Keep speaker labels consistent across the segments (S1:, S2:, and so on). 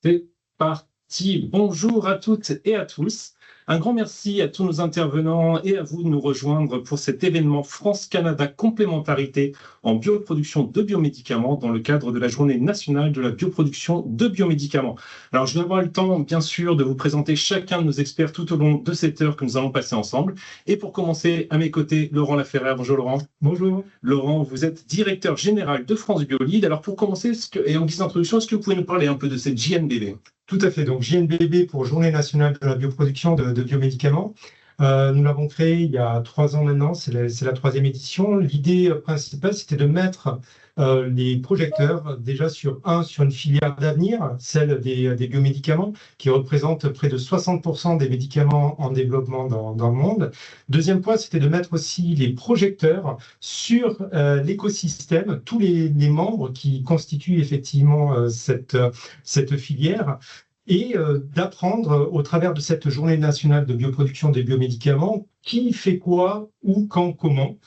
S1: C'est parti. Bonjour à toutes et à tous. Un grand merci à tous nos intervenants et à vous de nous rejoindre pour cet événement France-Canada complémentarité en bioproduction de biomédicaments dans le cadre de la Journée nationale de la bioproduction de biomédicaments. Alors, je vais avoir le temps, bien sûr, de vous présenter chacun de nos experts tout au long de cette heure que nous allons passer ensemble. Et pour commencer, à mes côtés, Laurent Laferrère. Bonjour Laurent.
S2: Bonjour.
S1: Laurent, vous êtes directeur général de France Biolide. Alors, pour commencer, et en guise d'introduction, est-ce que vous pouvez nous parler un peu de cette JNBB ?
S2: Tout à fait. Donc, JNBB pour Journée nationale de la bioproduction de biomédicaments. Nous l'avons créé il y a 3 ans maintenant, c'est la 3e édition. L'idée principale, c'était de mettre les projecteurs déjà sur une filière d'avenir, celle des biomédicaments, qui représente près de 60% des médicaments en développement dans le monde. Deuxième point, c'était de mettre aussi les projecteurs sur l'écosystème, tous les membres qui constituent effectivement cette filière, et d'apprendre au travers de cette journée nationale de bioproduction des biomédicaments qui fait quoi, où, quand, comment,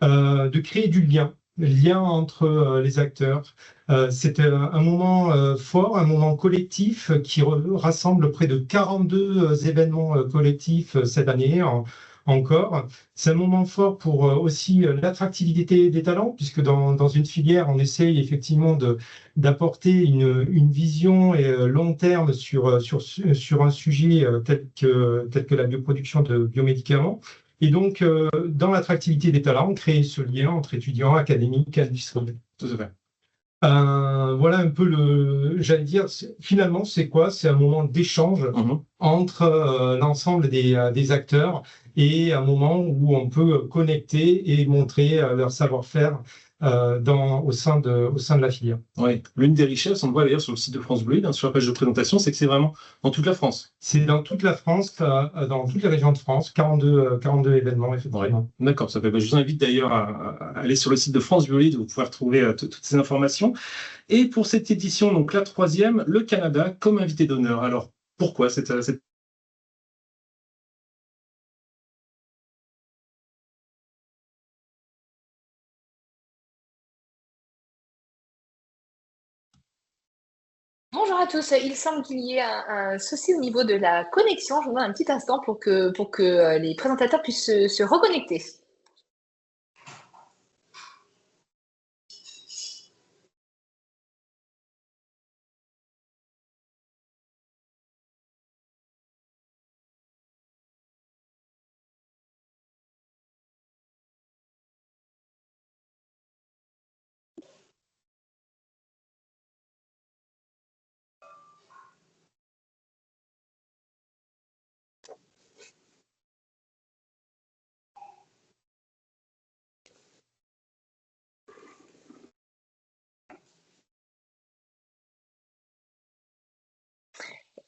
S2: de créer du lien entre les acteurs. C'est un moment fort, un moment collectif qui rassemble près de 42 événements collectifs cette année encore. C'est un moment fort pour aussi l'attractivité des talents, puisque dans une filière, on essaye effectivement d'apporter une vision et long terme sur un sujet tel que la bioproduction de biomédicaments. Et donc, dans l'attractivité des talents, créer ce lien entre étudiants, académiques, industriels.
S1: Tout à fait.
S2: Voilà un peu j'allais dire, finalement, c'est quoi? C'est un moment d'échange entre l'ensemble des acteurs et un moment où on peut connecter et montrer leur savoir-faire au sein de la filière.
S1: Oui, l'une des richesses, on le voit d'ailleurs sur le site de France Biolide, sur la page de présentation, c'est que c'est vraiment dans toute la France.
S2: C'est dans toute la France, dans toutes les régions de France, 42 événements, effectivement.
S1: Ouais, d'accord, ça fait. Je vous invite d'ailleurs à aller sur le site de France Biolide, vous pouvez retrouver toutes ces informations. Et pour cette édition, donc la 3e, le Canada comme invité d'honneur. Alors, pourquoi cette...
S3: Bonjour à tous, il semble qu'il y ait un souci au niveau de la connexion. Je vous demande un petit instant pour que les présentateurs puissent se reconnecter.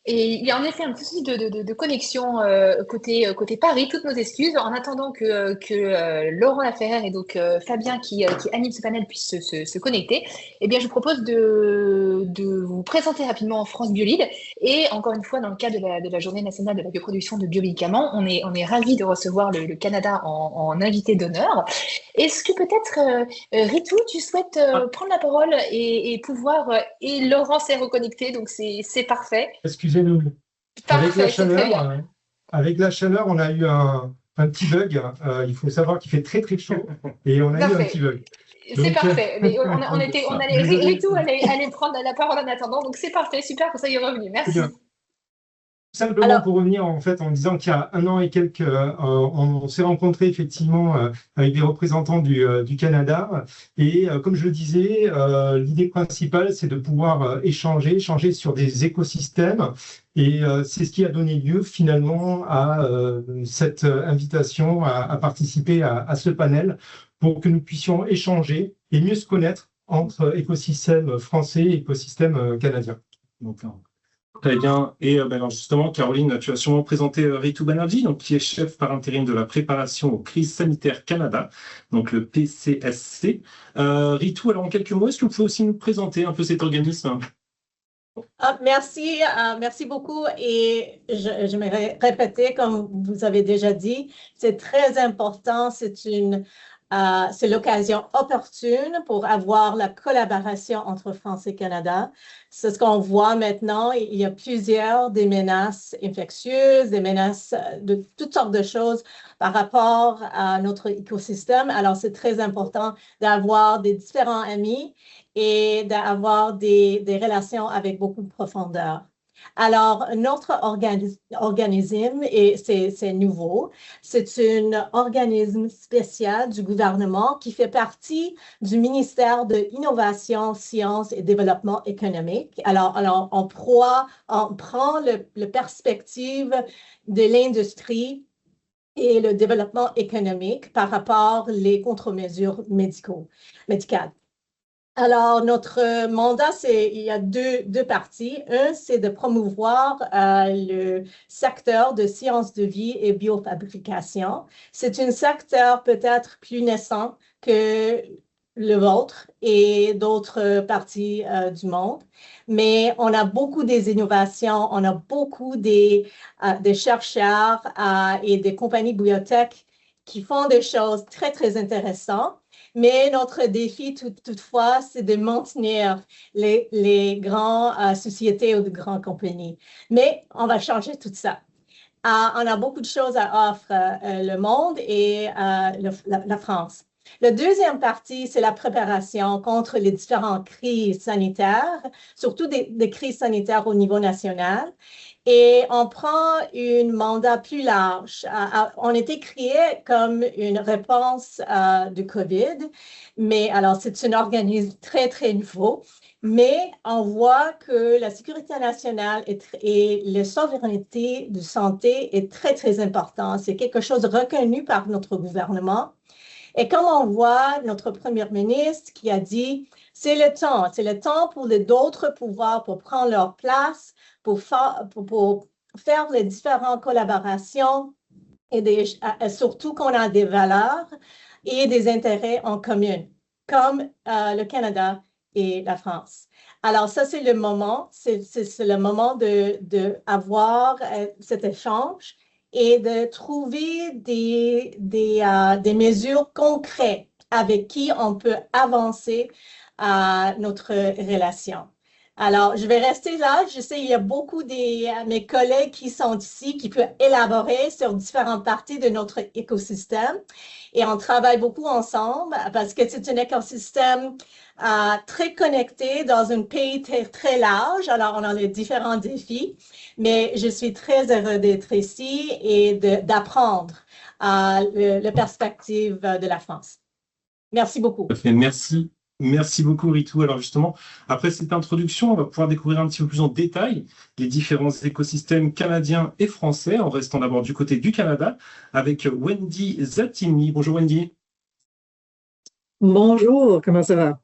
S3: Et il y a en effet un petit souci de connexion côté Paris, toutes nos excuses. En attendant que Laurent Laferrère et donc Fabien qui anime ce panel puissent se connecter, eh bien, je vous propose de vous présenter rapidement France Biolide. Et encore une fois, dans le cadre de la Journée nationale de la bioproduction de biomédicaments, on est ravis de recevoir le Canada en invité d'honneur. Est-ce que peut-être, Ritu, tu souhaites prendre la parole et pouvoir... et Laurent s'est reconnecté, donc c'est parfait.
S2: Excusez-nous. Avec la chaleur, on a eu un petit bug. Il faut savoir qu'il fait très très chaud et on a eu un petit bug.
S3: C'est parfait. Mais Ritu allait prendre la parole en attendant, donc c'est parfait, super que ça y est revenu. Merci.
S2: Simplement pour revenir en fait en disant qu'il y a 1 an et quelques, on s'est rencontrés effectivement avec des représentants du Canada et comme je le disais, l'idée principale c'est de pouvoir échanger sur des écosystèmes et c'est ce qui a donné lieu finalement à cette invitation à participer à ce panel pour que nous puissions échanger et mieux se connaître entre écosystèmes français et écosystèmes canadiens.
S1: Très bien. Et alors justement, Caroline, tu as sûrement présenté Ritu Banerjee, donc, qui est chef par intérim de la préparation aux crises sanitaires Canada, donc le PCSC. Ritu, alors en quelques mots, est-ce que vous pouvez aussi nous présenter un peu cet organisme ?
S4: Merci beaucoup. Et je me répéter, comme vous avez déjà dit, c'est très important. C'est une c'est l'occasion opportune pour avoir la collaboration entre France et Canada. C'est ce qu'on voit maintenant. Il y a plusieurs des menaces infectieuses, des menaces de toutes sortes de choses par rapport à notre écosystème. Alors, c'est très important d'avoir des différents amis et d'avoir des relations avec beaucoup de profondeur. Alors, notre organisme, et c'est nouveau, c'est un organisme spécial du gouvernement qui fait partie du ministère de l'Innovation, Sciences et Développement économique. Alors on prend la perspective de l'industrie et le développement économique par rapport aux contre-mesures médicales. Alors, notre mandat, il y a deux parties. Un, c'est de promouvoir le secteur de sciences de vie et biofabrication. C'est un secteur peut-être plus naissant que le vôtre et d'autres parties du monde. Mais on a beaucoup des innovations, on a beaucoup des chercheurs et des compagnies biotech qui font des choses très, très intéressantes. Mais notre défi, toutefois, c'est de maintenir les grandes sociétés ou de grandes compagnies. Mais on va changer tout ça. On a beaucoup de choses à offrir le monde et la France. La deuxième partie, c'est la préparation contre les différentes crises sanitaires, surtout des crises sanitaires au niveau national. Et on prend un mandat plus large. On a été créé comme une réponse de COVID, mais alors c'est un organisme très, très nouveau. Mais on voit que la sécurité nationale et la souveraineté de santé est très, très important. C'est quelque chose reconnu par notre gouvernement. Et comme on voit notre premier ministre qui a dit, c'est le temps pour d'autres pouvoirs pour prendre leur place, pour faire les différentes collaborations et surtout qu'on a des valeurs et des intérêts en commun, comme le Canada et la France. Alors ça, c'est le moment d'avoir cet échange et de trouver des mesures concrètes avec qui on peut avancer notre relation. Alors, je vais rester là. Je sais qu'il y a beaucoup de mes collègues qui sont ici, qui peuvent élaborer sur différentes parties de notre écosystème. Et on travaille beaucoup ensemble parce que c'est un écosystème très connecté dans un pays très, très large. Alors, on a les différents défis, mais je suis très heureuse d'être ici et d'apprendre la perspective de la France. Merci beaucoup.
S1: Merci. Merci beaucoup, Ritu. Alors justement, après cette introduction, on va pouvoir découvrir un petit peu plus en détail les différents écosystèmes canadiens et français, en restant d'abord du côté du Canada, avec Wendy Zatimni. Bonjour Wendy.
S5: Bonjour, comment ça va?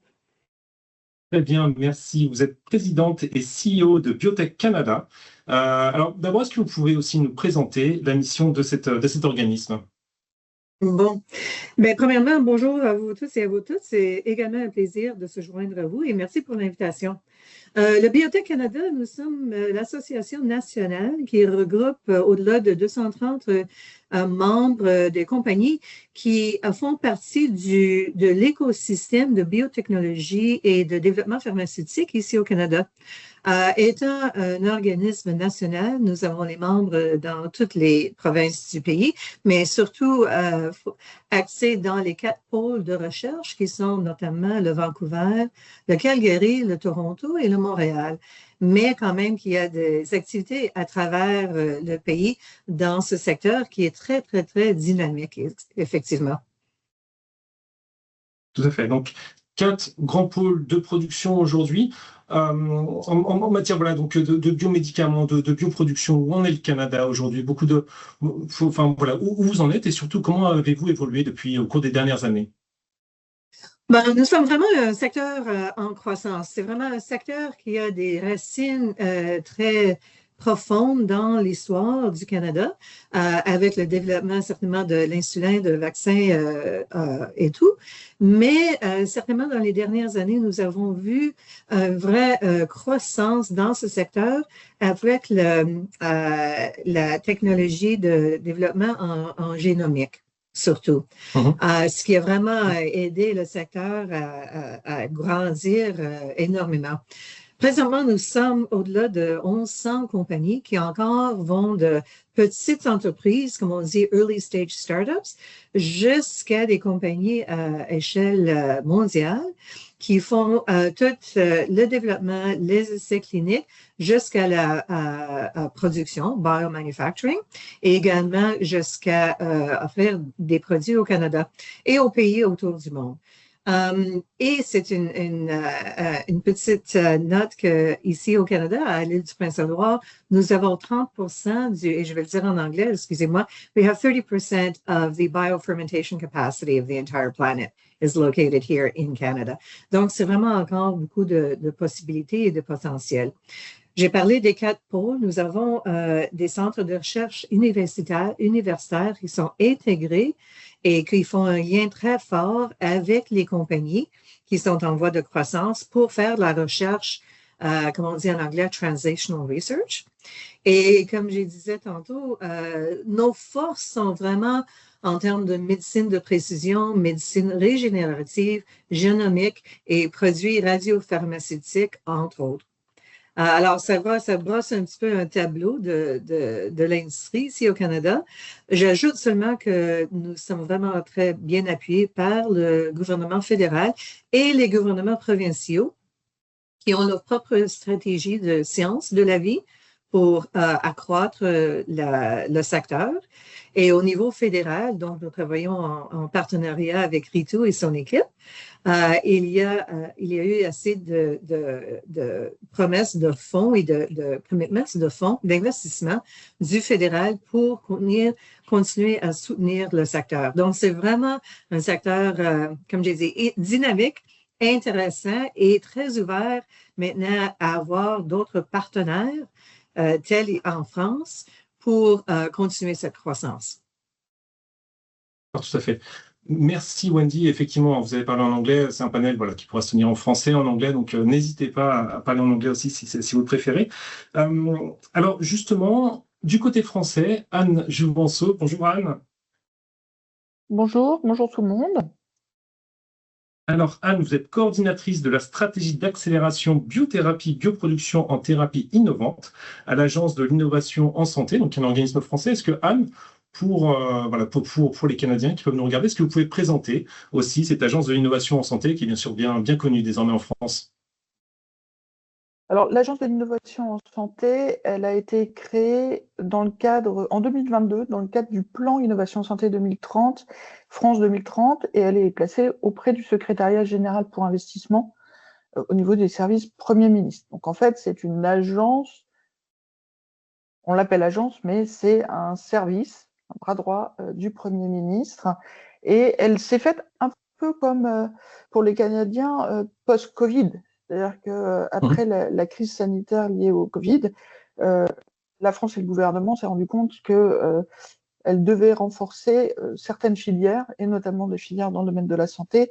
S1: Très bien, merci. Vous êtes présidente et CEO de Biotech Canada. Alors d'abord, est-ce que vous pouvez aussi nous présenter la mission de cet organisme?
S5: Bon, bien, premièrement, bonjour à vous tous et à vous toutes. C'est également un plaisir de se joindre à vous et merci pour l'invitation. Le Biotech Canada, nous sommes l'association nationale qui regroupe au-delà de 230 membres des compagnies qui font partie de l'écosystème de biotechnologie et de développement pharmaceutique ici au Canada. Étant un organisme national, nous avons les membres dans toutes les provinces du pays, mais surtout axés dans les 4 pôles de recherche qui sont notamment le Vancouver, le Calgary, le Toronto et le Montréal. Mais quand même qu'il y a des activités à travers le pays dans ce secteur qui est très, très, très dynamique, effectivement.
S1: Tout à fait. Donc, 4 grands pôles de production aujourd'hui. En matière donc de biomédicaments, de bioproduction, où en est le Canada aujourd'hui? Où vous en êtes et surtout comment avez-vous évolué au cours des dernières années?
S5: Nous sommes vraiment un secteur en croissance. C'est vraiment un secteur qui a des racines très profonde dans l'histoire du Canada, avec le développement certainement de l'insulin, de vaccins et tout. Mais certainement dans les dernières années, nous avons vu une vraie croissance dans ce secteur avec la technologie de développement en génomique. surtout.
S1: Mhm.
S5: Ce qui a vraiment aidé le secteur à grandir énormément. Présentement, nous sommes au-delà de 1100 compagnies qui encore vont de petites entreprises, comme on dit, early stage startups, jusqu'à des compagnies à échelle mondiale qui font tout le développement, les essais cliniques jusqu'à la production, biomanufacturing, et également jusqu'à offrir des produits au Canada et aux pays autour du monde. Et c'est une petite note que ici au Canada, à l'île du Prince-Édouard, nous avons 30% et je vais le dire en anglais, excusez-moi, we have 30% of the biofermentation capacity of the entire planet is located here in Canada. Donc, c'est vraiment encore beaucoup de possibilités et de potentiel. J'ai parlé des 4 pôles. Nous avons des centres de recherche universitaires qui sont intégrés et qui font un lien très fort avec les compagnies qui sont en voie de croissance pour faire de la recherche, comme on dit en anglais, translational research. Et comme je disais tantôt, nos forces sont vraiment en termes de médecine de précision, médecine régénérative, génomique et produits radiopharmaceutiques, entre autres. Alors, ça brosse un petit peu un tableau de l'industrie ici au Canada. J'ajoute seulement que nous sommes vraiment très bien appuyés par le gouvernement fédéral et les gouvernements provinciaux qui ont leur propre stratégie de sciences de la vie pour accroître le secteur. Et au niveau fédéral, donc nous travaillons en partenariat avec Ritu et son équipe. Il y a eu assez de promesses de fonds et de commitments de fonds d'investissement du fédéral pour continuer à soutenir le secteur. Donc, c'est vraiment un secteur, comme je disais, dynamique, intéressant et très ouvert maintenant à avoir d'autres partenaires, tels en France, pour continuer cette croissance.
S1: Tout à fait. Merci Wendy. Effectivement, vous avez parlé en anglais. C'est un panel qui pourra se tenir en français, en anglais. Donc, n'hésitez pas à parler en anglais aussi si vous le préférez. Alors, justement, du côté français, Anne Jouvenceau. Bonjour Anne.
S6: Bonjour tout le monde.
S1: Alors Anne, vous êtes coordinatrice de la stratégie d'accélération biothérapie, bioproduction en thérapie innovante à l'Agence de l'innovation en santé, donc un organisme français. Est-ce que Anne, pour les Canadiens qui peuvent nous regarder, est-ce que vous pouvez présenter aussi cette agence de l'innovation en santé qui est bien sûr bien connue désormais en France?
S6: Alors, l'agence de l'innovation en santé, elle a été créée en 2022, dans le cadre du plan Innovation Santé 2030, France 2030, et elle est placée auprès du secrétariat général pour investissement au niveau des services Premier ministre. Donc, en fait, c'est une agence, on l'appelle agence, mais c'est un service, un bras droit du Premier ministre, et elle s'est faite un peu comme pour les Canadiens post-Covid. C'est-à-dire qu'après la crise sanitaire liée au Covid, la France et le gouvernement s'est rendu compte qu'elle devait renforcer certaines filières, et notamment des filières dans le domaine de la santé,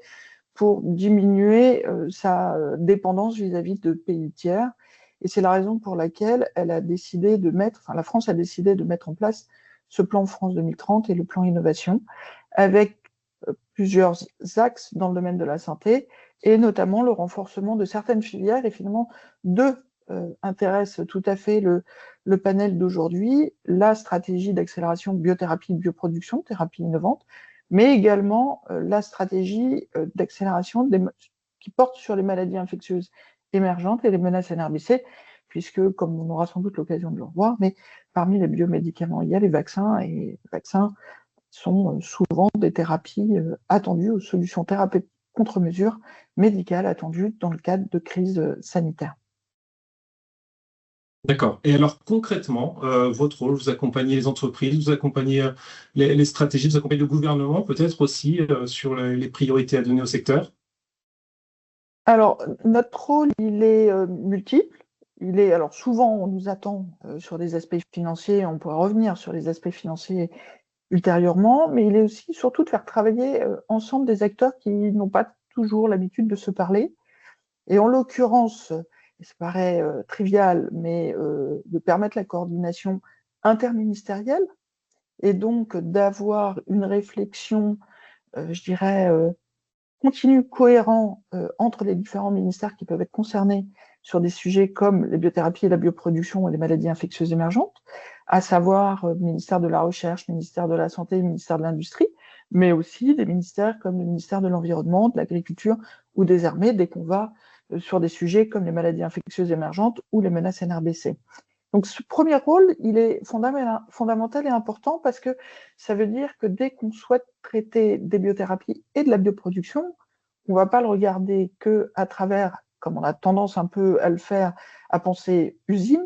S6: pour diminuer sa dépendance vis-à-vis de pays tiers. Et c'est la raison pour laquelle la France a décidé de mettre en place ce plan France 2030 et le plan innovation, avec plusieurs axes dans le domaine de la santé, et notamment le renforcement de certaines filières. Et finalement, deux intéressent tout à fait le panel d'aujourd'hui: la stratégie d'accélération biothérapie, bioproduction, thérapie innovante, mais également la stratégie d'accélération qui porte sur les maladies infectieuses émergentes et les menaces NRBC, puisque, comme on aura sans doute l'occasion de le revoir, mais parmi les biomédicaments, il y a les vaccins, et les vaccins sont souvent des thérapies attendues, ou solutions thérapeutiques contre mesure médicales attendues dans le cadre de crises sanitaires.
S1: D'accord. Et alors concrètement, votre rôle, vous accompagnez les entreprises, vous accompagnez les stratégies, vous accompagnez le gouvernement peut-être aussi sur les priorités à donner au secteur?
S6: Alors, notre rôle, il est multiple. Alors souvent, on nous attend sur des aspects financiers, on pourra revenir sur les aspects financiers ultérieurement, mais il est aussi surtout de faire travailler ensemble des acteurs qui n'ont pas toujours l'habitude de se parler. Et en l'occurrence, ça paraît trivial, mais de permettre la coordination interministérielle et donc d'avoir une réflexion, je dirais, continue, cohérent entre les différents ministères qui peuvent être concernés sur des sujets comme les biothérapies et la bioproduction et les maladies infectieuses émergentes, à savoir ministère de la Recherche, ministère de la Santé, ministère de l'Industrie, mais aussi des ministères comme le ministère de l'Environnement, de l'Agriculture ou des Armées, dès qu'on va sur des sujets comme les maladies infectieuses émergentes ou les menaces NRBC. Donc ce premier rôle, il est fondamental et important parce que ça veut dire que dès qu'on souhaite traiter des biothérapies et de la bioproduction, on ne va pas le regarder qu'à travers, comme on a tendance un peu à le faire, à penser usine,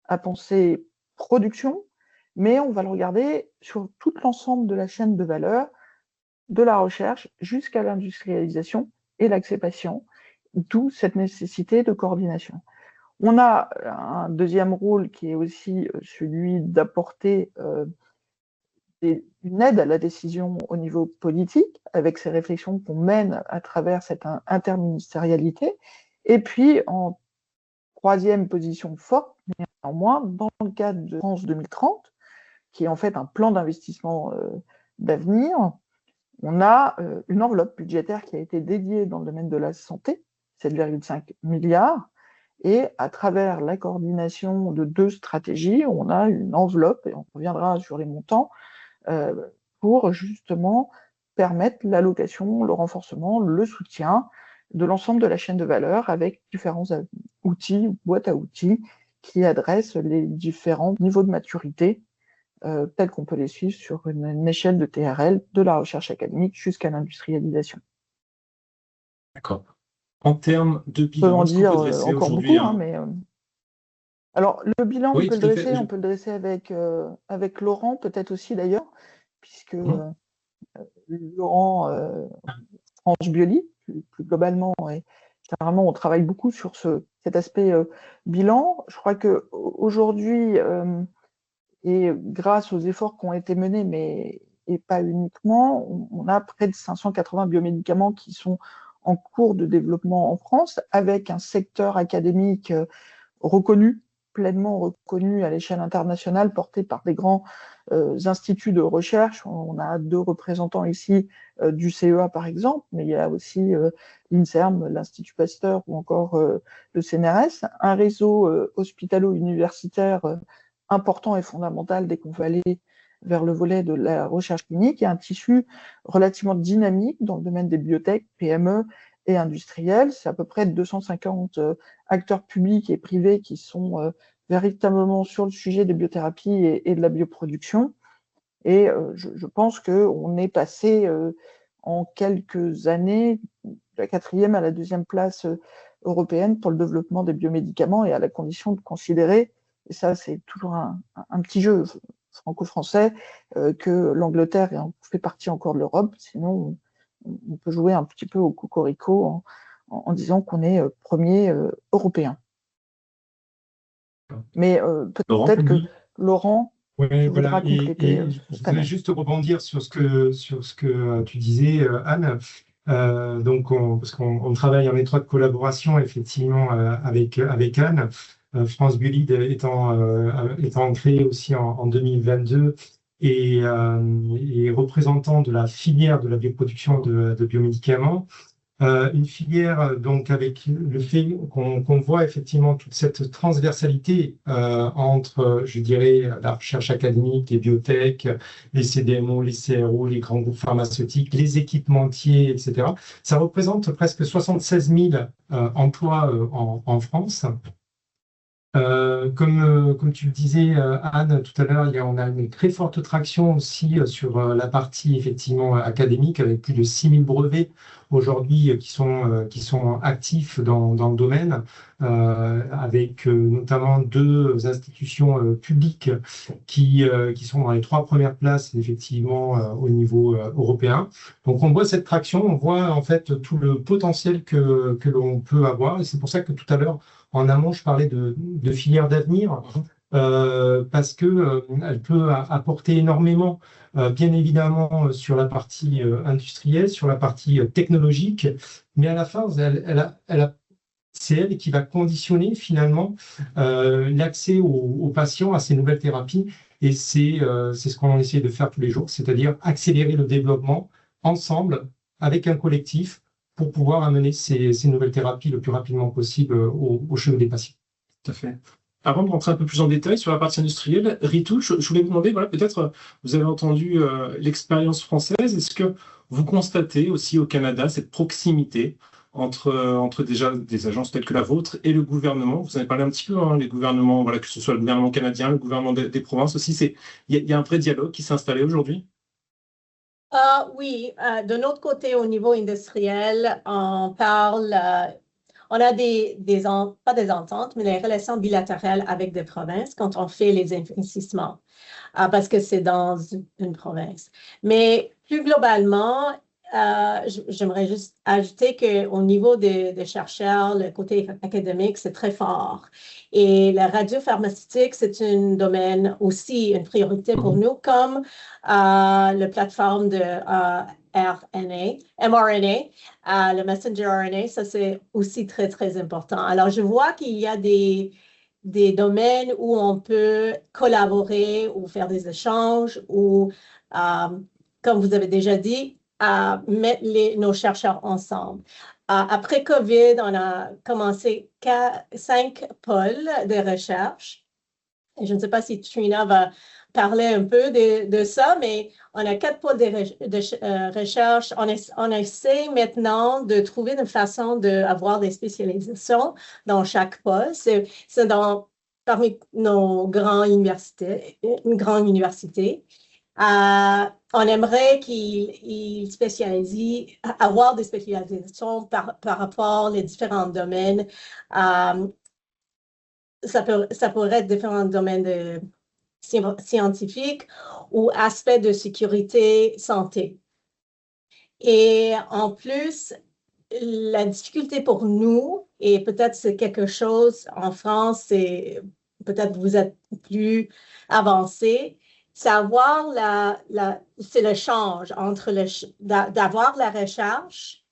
S6: à penser production, mais on va le regarder sur tout l'ensemble de la chaîne de valeur, de la recherche jusqu'à l'industrialisation et l'accès patient, d'où cette nécessité de coordination. On a un deuxième rôle qui est aussi celui d'apporter une aide à la décision au niveau politique, avec ces réflexions qu'on mène à travers cette interministérialité. Et puis, en troisième position forte, néanmoins, dans le cadre de France 2030, qui est en fait un plan d'investissement d'avenir, on a une enveloppe budgétaire qui a été dédiée dans le domaine de la santé, 7,5 milliards, et à travers la coordination de 2 stratégies, on a une enveloppe, et on reviendra sur les montants, pour justement permettre l'allocation, le renforcement, le soutien de l'ensemble de la chaîne de valeur avec différents outils, boîtes à outils, qui adressent les différents niveaux de maturité tels qu'on peut les suivre sur une échelle de TRL, de la recherche académique jusqu'à l'industrialisation.
S1: D'accord. En termes de bilan, est-ce qu'on peut dresser
S6: encore
S1: aujourd'hui
S6: beaucoup, mais alors le bilan,
S1: oui,
S6: on peut le dresser avec Laurent, peut-être aussi d'ailleurs, puisque Laurent, France Bioli, plus globalement, et généralement, on travaille beaucoup sur cet aspect bilan. Je crois qu'aujourd'hui, et grâce aux efforts qui ont été menés, mais et pas uniquement, on a près de 580 biomédicaments qui sont en cours de développement en France, avec un secteur académique reconnu, pleinement reconnu à l'échelle internationale, porté par des grands instituts de recherche. On a 2 représentants ici du CEA, par exemple, mais il y a aussi l'INSERM, l'Institut Pasteur ou encore le CNRS, un réseau hospitalo-universitaire important et fondamental dès qu'on va aller vers le volet de la recherche clinique, et un tissu relativement dynamique dans le domaine des biotech, PME et industriels. C'est à peu près 250 acteurs publics et privés qui sont véritablement sur le sujet des biothérapies et de la bioproduction. Et je pense qu'on est passé en quelques années de la 4e à la 2e place européenne pour le développement des biomédicaments, et à la condition de considérer, et ça c'est toujours un petit jeu franco-français, que l'Angleterre fait partie encore de l'Europe, sinon on peut jouer un petit peu au cocorico en disant qu'on est premier européen. Mais peut-être que Laurent voudra compléter.
S2: Je voulais juste rebondir sur ce que tu disais, Anne. Parce qu'on travaille en étroite collaboration effectivement avec Anne. France Bioli étant créé aussi en 2022 et représentant de la filière de la bioproduction de biomédicaments. Une filière donc avec le fait qu'on voit effectivement toute cette transversalité entre, je dirais, la recherche académique, les biotech, les CDMO, les CRO, les grands groupes pharmaceutiques, les équipementiers, etc. Ça représente presque 76 000 emplois en France. Comme tu le disais, Anne, tout à l'heure, on a une très forte traction aussi sur la partie effectivement académique, avec plus de 6 000 brevets aujourd'hui qui sont actifs dans le domaine, avec notamment 2 institutions publiques qui sont dans les 3 premières places effectivement au niveau européen. Donc on voit cette traction, on voit en fait tout le potentiel que l'on peut avoir, et c'est pour ça que tout à l'heure, en amont, je parlais de filière d'avenir, parce qu'elle peut apporter énormément, bien évidemment, sur la partie industrielle, sur la partie technologique, mais à la fin, c'est elle qui va conditionner finalement l'accès aux patients à ces nouvelles thérapies. Et c'est ce qu'on essaie de faire tous les jours, c'est-à-dire accélérer le développement ensemble avec un collectif pour pouvoir amener ces nouvelles thérapies le plus rapidement possible au chevet des patients.
S1: Tout à fait. Avant de rentrer un peu plus en détail sur la partie industrielle, Ritu, je voulais vous demander, voilà, peut-être vous avez entendu l'expérience française. Est-ce que vous constatez aussi au Canada cette proximité entre déjà des agences telles que la vôtre et le gouvernement? Vous en avez parlé un petit peu, hein, les gouvernements, voilà, que ce soit le gouvernement canadien, le gouvernement des provinces aussi. Il y a un vrai dialogue qui s'est installé aujourd'hui?
S4: Oui, de notre côté, au niveau industriel, on parle, on a pas des ententes, mais des relations bilatérales avec des provinces quand on fait les investissements, parce que c'est dans une province. Mais plus globalement, j'aimerais juste ajouter qu'au niveau des chercheurs, le côté académique, c'est très fort. Et la radiopharmaceutique, c'est un domaine aussi, une priorité pour nous, comme la plateforme de mRNA, le messenger RNA, ça c'est aussi très, très important. Alors, je vois qu'il y a des domaines où on peut collaborer ou faire des échanges ou, comme vous avez déjà dit, mettre nos chercheurs ensemble. Après COVID, on a commencé 5 pôles de recherche. Et je ne sais pas si Trina va parler un peu de ça, mais on a 4 pôles de recherche. On essaie maintenant de trouver une façon d'avoir des spécialisations dans chaque pôle. C'est parmi nos grandes universités, une grande université. On aimerait qu'ils spécialisent, avoir des spécialisations par rapport aux différents domaines. Ça pourrait être différents domaines scientifiques ou aspects de sécurité, santé. Et en plus, la difficulté pour nous, et peut-être c'est quelque chose en France, et peut-être vous êtes plus avancé, c'est c'est le change entre d'avoir la recherche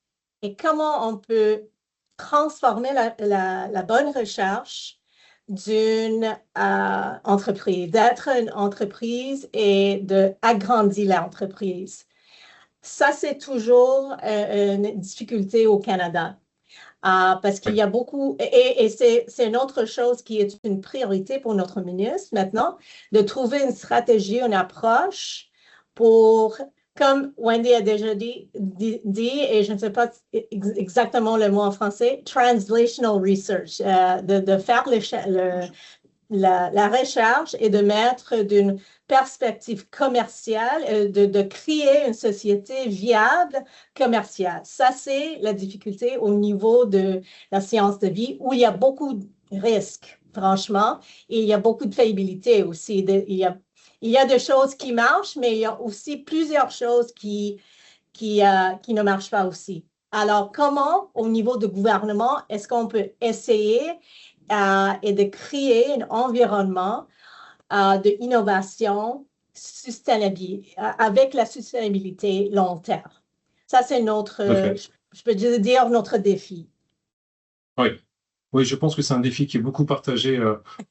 S4: et comment on peut transformer la bonne recherche d'une entreprise, d'être une entreprise et d'agrandir l'entreprise. Ça, c'est toujours une difficulté au Canada. Parce qu'il y a beaucoup, et c'est une autre chose qui est une priorité pour notre ministre maintenant, de trouver une stratégie, une approche pour, comme Wendy a déjà dit et je ne sais pas exactement le mot en français, translational research, de faire la recherche et de mettre d'une perspective commerciale, de créer une société viable commerciale. Ça, c'est la difficulté au niveau de la science de vie où il y a beaucoup de risques, franchement, et il y a beaucoup de faillibilité aussi. Il y a des choses qui marchent, mais il y a aussi plusieurs choses qui ne marchent pas aussi. Alors, comment, au niveau du gouvernement, est-ce qu'on peut essayer et de créer un environnement d'innovation avec la soutenabilité long terme? Ça, c'est je peux dire, notre défi.
S1: Oui. Oui, je pense que c'est un défi qui est beaucoup partagé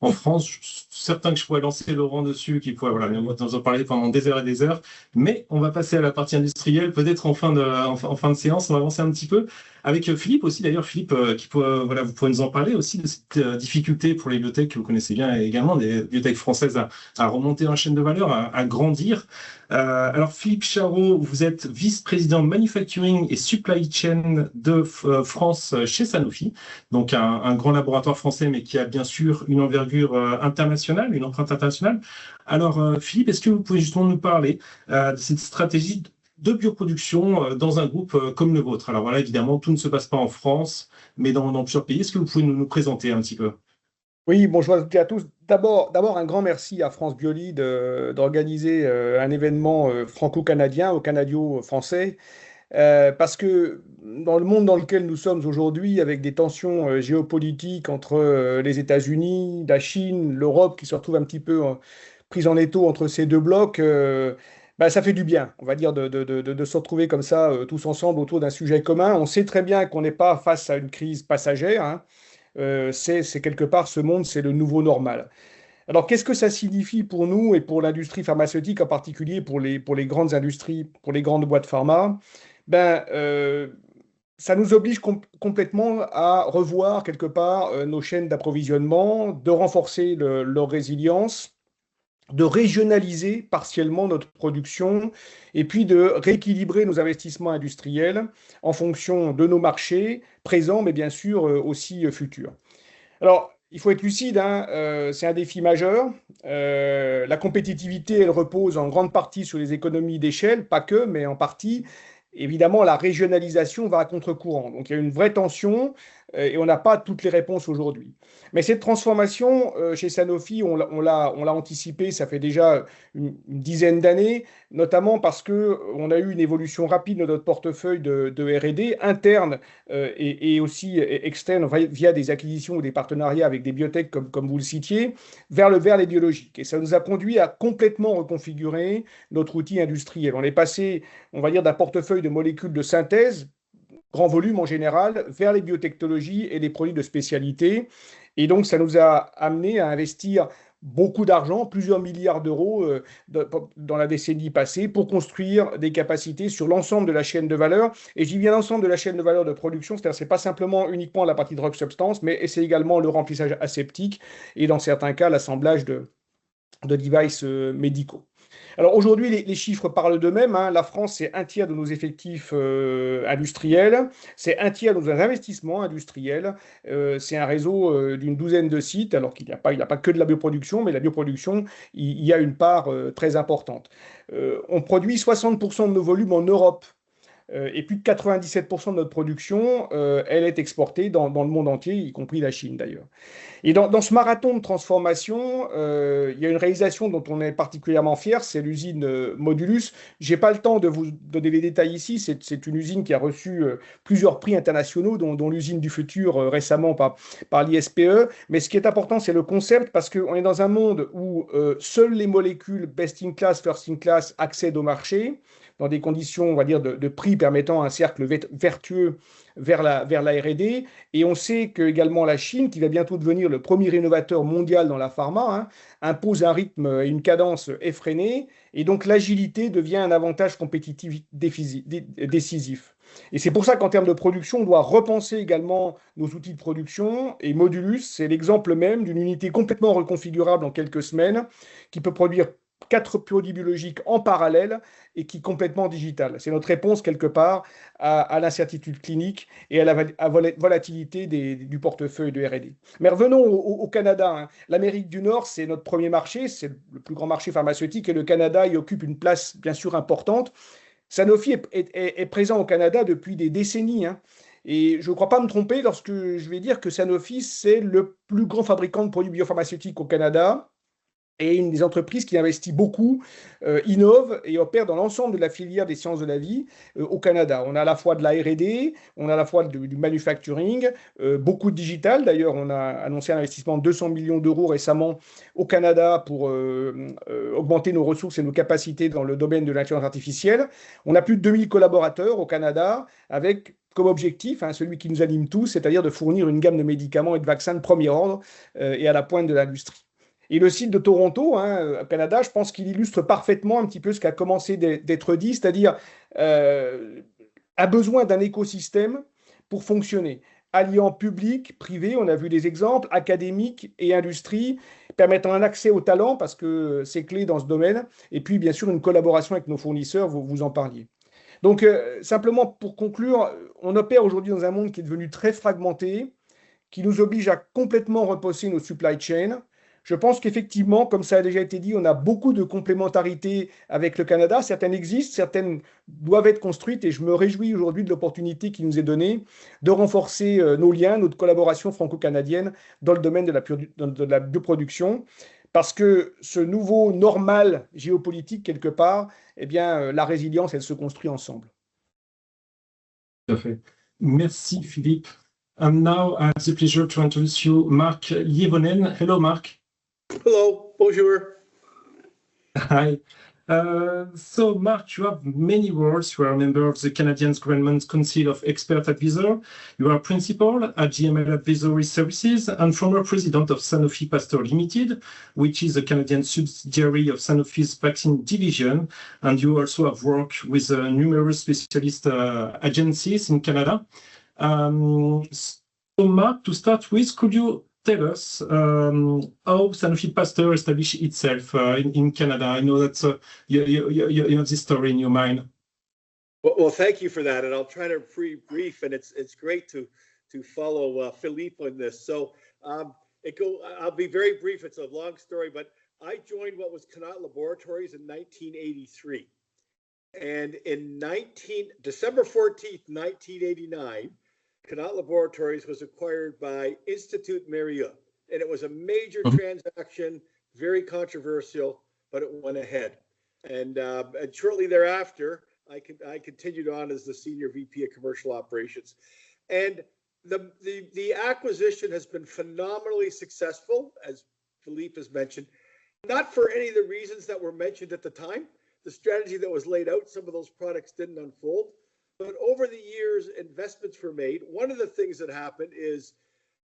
S1: en France. Je suis certain que je pourrais lancer Laurent dessus, qui pourrait nous en parler pendant des heures et des heures. Mais on va passer à la partie industrielle, peut-être en fin de séance. On va avancer un petit peu avec Philippe aussi. D'ailleurs, Philippe, vous pourrez nous en parler aussi de cette difficulté pour les biotech que vous connaissez bien, et également des biotech françaises à remonter en chaîne de valeur, à grandir. Alors, Philippe Charot, vous êtes vice-président manufacturing et supply chain de France chez Sanofi, donc un grand laboratoire français, mais qui a bien sûr une envergure internationale, une empreinte internationale. Alors, Philippe, est-ce que vous pouvez justement nous parler de cette stratégie de bioproduction dans un groupe comme le vôtre? Alors voilà, évidemment, tout ne se passe pas en France, mais dans plusieurs pays. Est-ce que vous pouvez nous présenter un petit peu?
S7: Oui, bonjour à toutes et à tous. D'abord, un grand merci à France Bioli d'organiser un événement franco-canadien, au canadio-français, parce que dans le monde dans lequel nous sommes aujourd'hui, avec des tensions géopolitiques entre les États-Unis, la Chine, l'Europe, qui se retrouve un petit peu prise en étau entre ces deux blocs, ça fait du bien, on va dire, de se retrouver comme ça, tous ensemble autour d'un sujet commun. On sait très bien qu'on n'est pas face à une crise passagère, hein. C'est quelque part, ce monde, c'est le nouveau normal. Alors, qu'est-ce que ça signifie pour nous et pour l'industrie pharmaceutique, en particulier pour les grandes industries, pour les grandes boîtes pharma? Ben, ça nous oblige complètement à revoir quelque part nos chaînes d'approvisionnement, de renforcer leur résilience, de régionaliser partiellement notre production et puis de rééquilibrer nos investissements industriels en fonction de nos marchés présents, mais bien sûr aussi futurs. Alors, il faut être lucide, hein, c'est un défi majeur. La compétitivité, elle repose en grande partie sur les économies d'échelle, pas que, mais en partie. Évidemment, la régionalisation va à contre-courant. Donc, il y a une vraie tension et on n'a pas toutes les réponses aujourd'hui. Mais cette transformation, chez Sanofi, on l'a anticipée, ça fait déjà une dizaine d'années, notamment parce qu'on a eu une évolution rapide de notre portefeuille de R&D interne et aussi externe via des acquisitions ou des partenariats avec des biotech, comme vous le citiez, vers les biologiques. Et ça nous a conduit à complètement reconfigurer notre outil industriel. On est passé, on va dire, d'un portefeuille de molécules de synthèse, grand volume en général, vers les biotechnologies et les produits de spécialité. Et donc, ça nous a amené à investir beaucoup d'argent, plusieurs milliards d'euros dans la décennie passée, pour construire des capacités sur l'ensemble de la chaîne de valeur. Et j'y viens l'ensemble de la chaîne de valeur de production, c'est-à-dire c'est pas simplement uniquement la partie drug substance, mais c'est également le remplissage aseptique et dans certains cas l'assemblage de devices médicaux. Alors aujourd'hui, les chiffres parlent d'eux-mêmes, hein. La France, c'est un tiers de nos effectifs industriels, c'est un tiers de nos investissements industriels, c'est un réseau d'une douzaine de sites, alors qu'il n'y a pas que de la bioproduction, mais la bioproduction, il y a une part très importante. On produit 60% de nos volumes en Europe. Et plus de 97% de notre production, elle est exportée dans le monde entier, y compris la Chine d'ailleurs. Et dans ce marathon de transformation, il y a une réalisation dont on est particulièrement fier, c'est l'usine Modulus. Je n'ai pas le temps de vous donner les détails ici, c'est une usine qui a reçu plusieurs prix internationaux, dont l'usine du futur récemment par l'ISPE. Mais ce qui est important, c'est le concept, parce qu'on est dans un monde où seules les molécules best in class, first in class accèdent au marché, dans des conditions, on va dire, de prix permettant un cercle vertueux vers la R&D. Et on sait que également la Chine, qui va bientôt devenir le premier innovateur mondial dans la pharma, hein, impose un rythme et une cadence effrénée. Et donc l'agilité devient un avantage compétitif décisif. Et c'est pour ça qu'en termes de production, on doit repenser également nos outils de production. Et Modulus, c'est l'exemple même d'une unité complètement reconfigurable en quelques semaines, qui peut produire 4 produits biologiques en parallèle et qui est complètement digital. C'est notre réponse quelque part à l'incertitude clinique et à la volatilité du portefeuille de R&D. Mais revenons au Canada, hein. L'Amérique du Nord, c'est notre premier marché, c'est le plus grand marché pharmaceutique et le Canada y occupe une place bien sûr importante. Sanofi est présent au Canada depuis des décennies, hein. Et je ne crois pas me tromper lorsque je vais dire que Sanofi, c'est le plus grand fabricant de produits biopharmaceutiques au Canada. Et une des entreprises qui investit beaucoup, innove et opère dans l'ensemble de la filière des sciences de la vie au Canada. On a à la fois de la R&D, on a à la fois du manufacturing, beaucoup de digital. D'ailleurs, on a annoncé un investissement de 200 millions d'euros récemment au Canada pour augmenter nos ressources et nos capacités dans le domaine de l'intelligence artificielle. On a plus de 2000 collaborateurs au Canada avec comme objectif, hein, celui qui nous anime tous, c'est-à-dire de fournir une gamme de médicaments et de vaccins de premier ordre et à la pointe de l'industrie. Et le site de Toronto, hein, au Canada, je pense qu'il illustre parfaitement un petit peu ce qui a commencé d'être dit, c'est-à-dire a besoin d'un écosystème pour fonctionner, alliant public, privé, on a vu des exemples, académique et industrie, permettant un accès au talent, parce que c'est clé dans ce domaine, et puis bien sûr une collaboration avec nos fournisseurs, vous en parliez. Donc simplement pour conclure, on opère aujourd'hui dans un monde qui est devenu très fragmenté, qui nous oblige à complètement repenser nos supply chains. Je pense qu'effectivement, comme ça a déjà été dit, on a beaucoup de complémentarité avec le Canada. Certaines existent, certaines doivent être construites et je me réjouis aujourd'hui de l'opportunité qui nous est donnée de renforcer nos liens, notre collaboration franco-canadienne dans le domaine de la bioproduction. Parce que ce nouveau normal géopolitique, quelque part, eh bien, la résilience, elle se construit ensemble.
S1: Tout à fait. Merci, Philippe. And now I have the pleasure to introduce you Marc Lievonen. Hello, Marc.
S8: Hello, bonjour.
S1: Hi. So, Mark, you have many roles. You are a member of the Canadian Government Council of Expert Advisor. You are principal at GML Advisory Services and former president of Sanofi Pasteur Limited, which is a Canadian subsidiary of Sanofi's vaccine division. And you also have worked with numerous specialist agencies in Canada. So, Mark, to start with, could you tell us how Sanofi Pasteur established itself in Canada? I know that you have this story in your mind.
S8: Well, thank you for that, and I'll try to be brief. And it's great to follow Philippe on this. So I'll be very brief. It's a long story, but I joined what was Connaught Laboratories in 1983, and in December 14th, 1989. Connaught Laboratories was acquired by Institut Mérieux, and it was a major transaction, very controversial, but it went ahead. And shortly thereafter, I continued on as the Senior VP of Commercial Operations. And the acquisition has been phenomenally successful, as Philippe has mentioned, not for any of the reasons that were mentioned at the time. The strategy that was laid out, some of those products didn't unfold. But over the years, investments were made. One of the things that happened is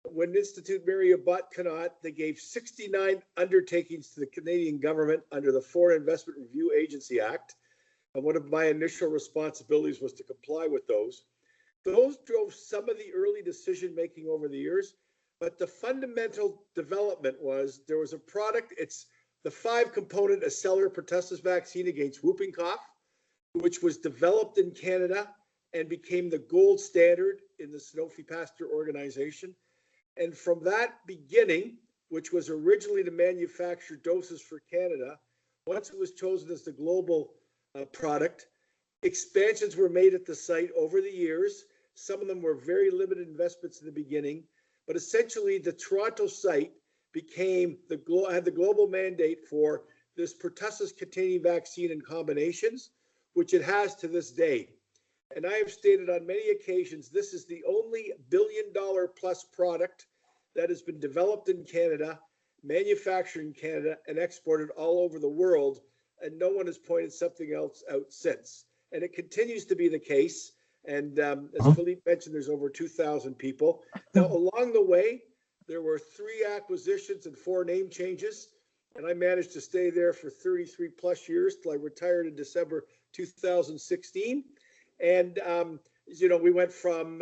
S8: when Institut Mérieux bought Connaught, they gave 69 undertakings to the Canadian government under the Foreign Investment Review Agency Act. And one of my initial responsibilities was to comply with those. Those drove some of the early decision-making over the years. But the fundamental development was there was a product, it's the 5-component acellular pertussis vaccine against whooping cough, which was developed in Canada and became the gold standard in the Sanofi Pasteur organization. And from that beginning, which was originally to manufacture doses for Canada, once it was chosen as the global product, expansions were made at the site over the years. Some of them were very limited investments in the beginning, but essentially the Toronto site became had the global mandate for this pertussis-containing vaccine in combinations, which it has to this day. And I have stated on many occasions, this is the only billion-dollar-plus product that has been developed in Canada, manufactured in Canada, and exported all over the world, and no one has pointed something else out since. And it continues to be the case. And as Philippe mentioned, there's over 2,000 people. Now, along the way, there were 3 acquisitions and 4 name changes, and I managed to stay there for 33 plus years till I retired in December 2016. And, we went from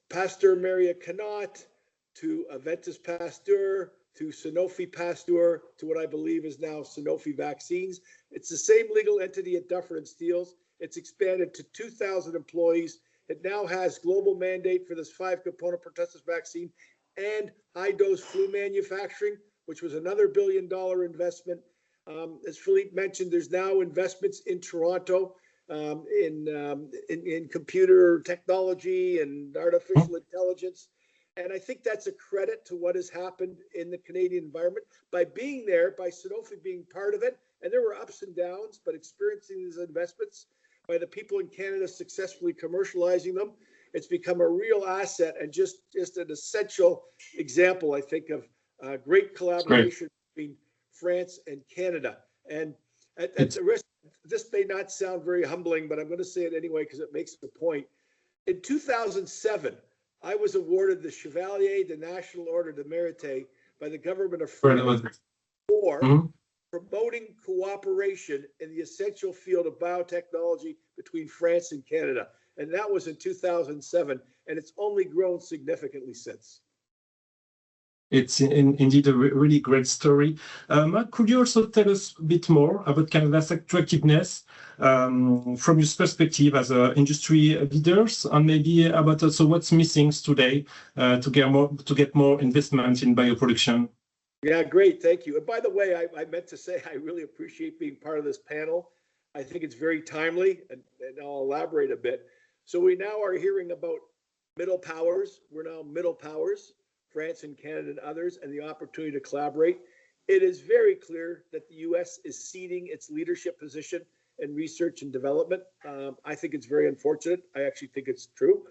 S8: Pasteur Mérieux Connaught to Aventis Pasteur to Sanofi Pasteur to what I believe is now Sanofi Vaccines. It's the same legal entity at Dufferin Steeles. It's expanded to 2,000 employees. It now has global mandate for this 5-component pertussis vaccine and high-dose flu manufacturing, which was another billion-dollar investment. As Philippe mentioned, there's now investments in Toronto in computer technology and artificial intelligence. And I think that's a credit to what has happened in the Canadian environment by being there, by Sanofi being part of it. And there were ups and downs, but experiencing these investments by the people in Canada successfully commercializing them, it's become a real asset and just an essential example, I think, of great collaboration between France and Canada. And at the risk, this may not sound very humbling, but I'm going to say it anyway because it makes the point. In 2007, I was awarded the Chevalier de National Order de Mérite by the government of France for promoting cooperation in the essential field of biotechnology between France and Canada. And that was in 2007, and it's only grown significantly since.
S1: It's indeed a really great story. Mark, could you also tell us a bit more about Canada's attractiveness from your perspective as industry leaders, and maybe about also what's missing today to get more investment in bioproduction?
S8: Yeah, great. Thank you. And by the way, I meant to say I really appreciate being part of this panel. I think it's very timely, and I'll elaborate a bit. So we now are hearing about middle powers. We're now middle powers, France and Canada and others, and the opportunity to collaborate. It is very clear that the U.S. is ceding its leadership position in research and development. I think it's very unfortunate. I actually think it's true.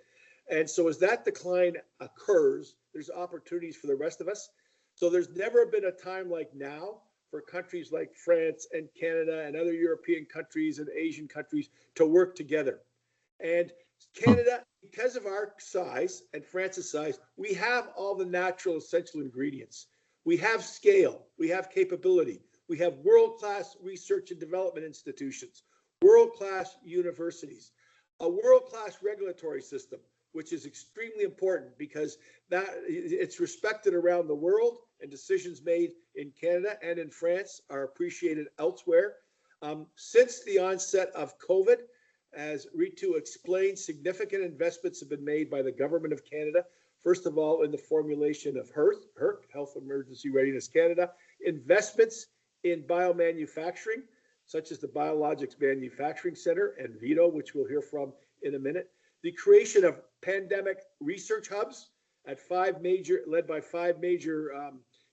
S8: And so as that decline occurs, there's opportunities for the rest of us. So there's never been a time like now for countries like France and Canada and other European countries and Asian countries to work together. And Canada, because of our size and France's size, we have all the natural essential ingredients. We have scale, we have capability, we have world-class research and development institutions, world-class universities, a world-class regulatory system, which is extremely important because that it's respected around the world, and decisions made in Canada and in France are appreciated elsewhere. Since the onset of COVID, as Ritu explained, significant investments have been made by the Government of Canada. First of all, in the formulation of HERC, Health Emergency Readiness Canada, investments in biomanufacturing, such as the Biologics Manufacturing Center and VITO, which we'll hear from in a minute. The creation of pandemic research hubs at led by five major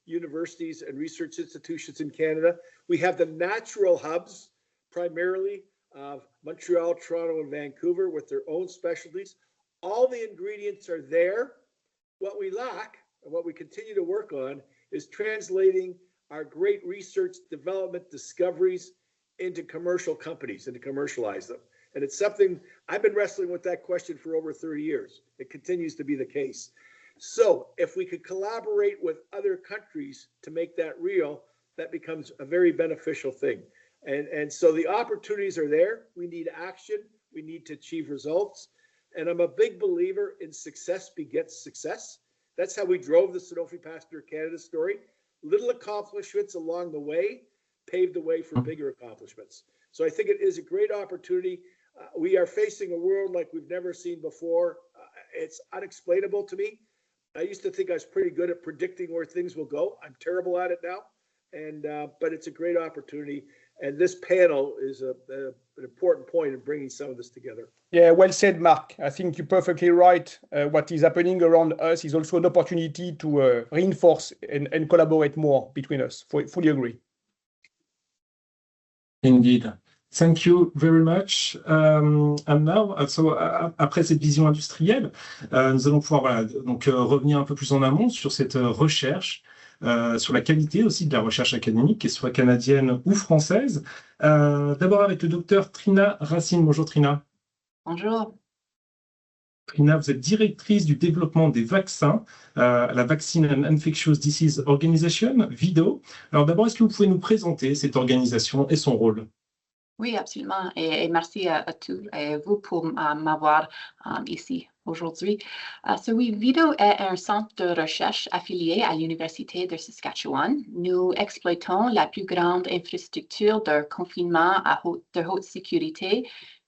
S8: universities and research institutions in Canada. We have the natural hubs, primarily of Montreal, Toronto, and Vancouver, with their own specialties. All the ingredients are there. What we lack, and what we continue to work on, is translating our great research, development, discoveries into commercial companies and to commercialize them. And it's something I've been wrestling with that question for over 30 years. It continues to be the case. So if we could collaborate with other countries to make that real, that becomes a very beneficial thing. And so the opportunities are there. We need action. We need to achieve results. And I'm a big believer in success begets success. That's how we drove the Sanofi Pasteur Canada story. Little accomplishments along the way paved the way for bigger accomplishments. So I think it is a great opportunity. We are facing a world like we've never seen before. It's unexplainable to me. I used to think I was pretty good at predicting where things will go. I'm terrible at it now. But it's a great opportunity. And this panel is an important point in bringing some of this together.
S7: Yeah, well said, Mark. I think you're perfectly right. What is happening around us is also an opportunity to reinforce and collaborate more between us. Fully agree.
S1: Indeed. Thank you very much. And now, après cette vision industrielle, nous allons pouvoir revenir un peu plus en amont sur cette recherche, sur la qualité aussi de la recherche académique, qu'elle soit canadienne ou française. D'abord avec le docteur Trina Racine. Bonjour Trina.
S9: Bonjour.
S1: Trina, vous êtes directrice du développement des vaccins à la Vaccine and Infectious Disease Organization, VIDO. Alors d'abord, est-ce que vous pouvez nous présenter cette organisation et son rôle?
S9: Oui, absolument. Et merci à tous et vous pour m'avoir ici aujourd'hui. Oui, VIDO est un centre de recherche affilié à l'Université de Saskatchewan. Nous exploitons la plus grande infrastructure de confinement de haute sécurité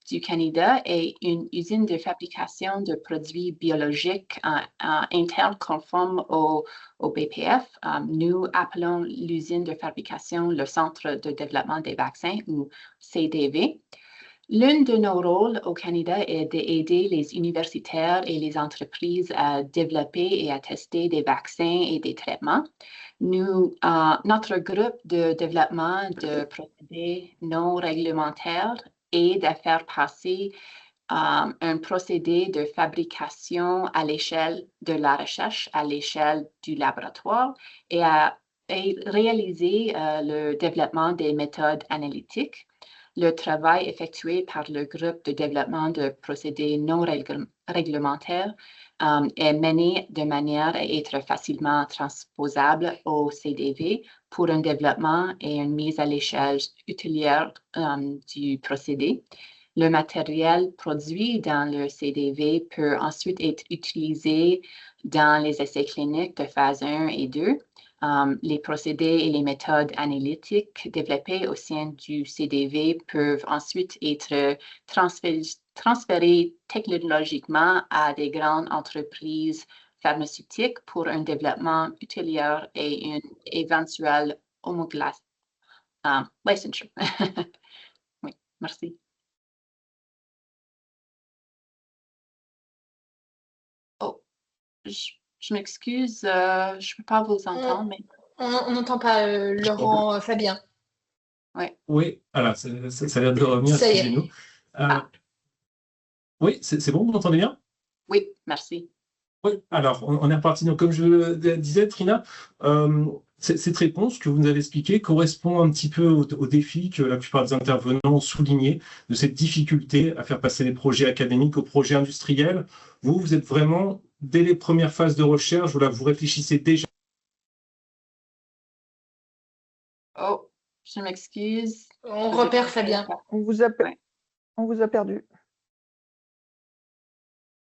S9: du Canada et une usine de fabrication de produits biologiques internes conformes au BPF. Nous appelons l'usine de fabrication le Centre de développement des vaccins ou CDV. L'un de nos rôles au Canada est d'aider les universitaires et les entreprises à développer et à tester des vaccins et des traitements. Notre groupe de développement de procédés non réglementaires et de faire passer un procédé de fabrication à l'échelle de la recherche, à l'échelle du laboratoire et réaliser le développement des méthodes analytiques. Le travail effectué par le groupe de développement de procédés non réglementaires est mené de manière à être facilement transposable au CDV pour un développement et une mise à l'échelle utilière du procédé. Le matériel produit dans le CDV peut ensuite être utilisé dans les essais cliniques de phase 1 et 2. Les procédés et les méthodes analytiques développées au sein du CDV peuvent ensuite être transférés technologiquement à des grandes entreprises pharmaceutiques pour un développement utilier et une éventuelle licensure. Oui, merci. Oh, je m'excuse, je ne peux pas vous entendre. Mais...
S3: On n'entend pas Laurent Fabien.
S9: Ouais.
S1: Oui, alors ça a l'air de revenir, excusez-nous. Oui, c'est bon, vous m'entendez bien?
S9: Oui, merci.
S1: Oui, alors on est reparti. Donc, comme je le disais, Trina, Cette réponse que vous nous avez expliquée correspond un petit peu au défi que la plupart des intervenants ont souligné, de cette difficulté à faire passer les projets académiques aux projets industriels. Vous êtes vraiment, dès les premières phases de recherche, voilà, vous réfléchissez déjà.
S9: Oh, je m'excuse.
S3: On repère Fabien.
S6: On vous a perdu.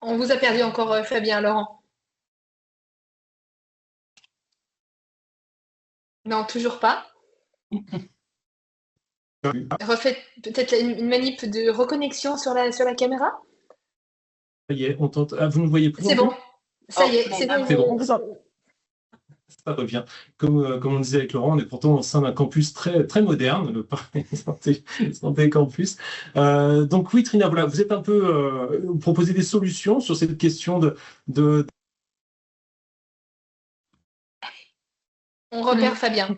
S3: On vous a perdu encore, Fabien, Laurent. Non, toujours pas. Refaites peut-être une manip de reconnexion sur la caméra.
S1: Ça y est, on tente. Ah, vous ne voyez plus.
S3: C'est bon. Ça y est, c'est bon.
S1: C'est bon.
S6: On vous entend.
S1: Ça revient. Comme on disait avec Laurent, on est pourtant au sein d'un campus très moderne, le Paris Santé Campus. Donc oui, Trina, voilà, vous êtes un peu vous proposez des solutions sur cette question de...
S3: On repère Fabien.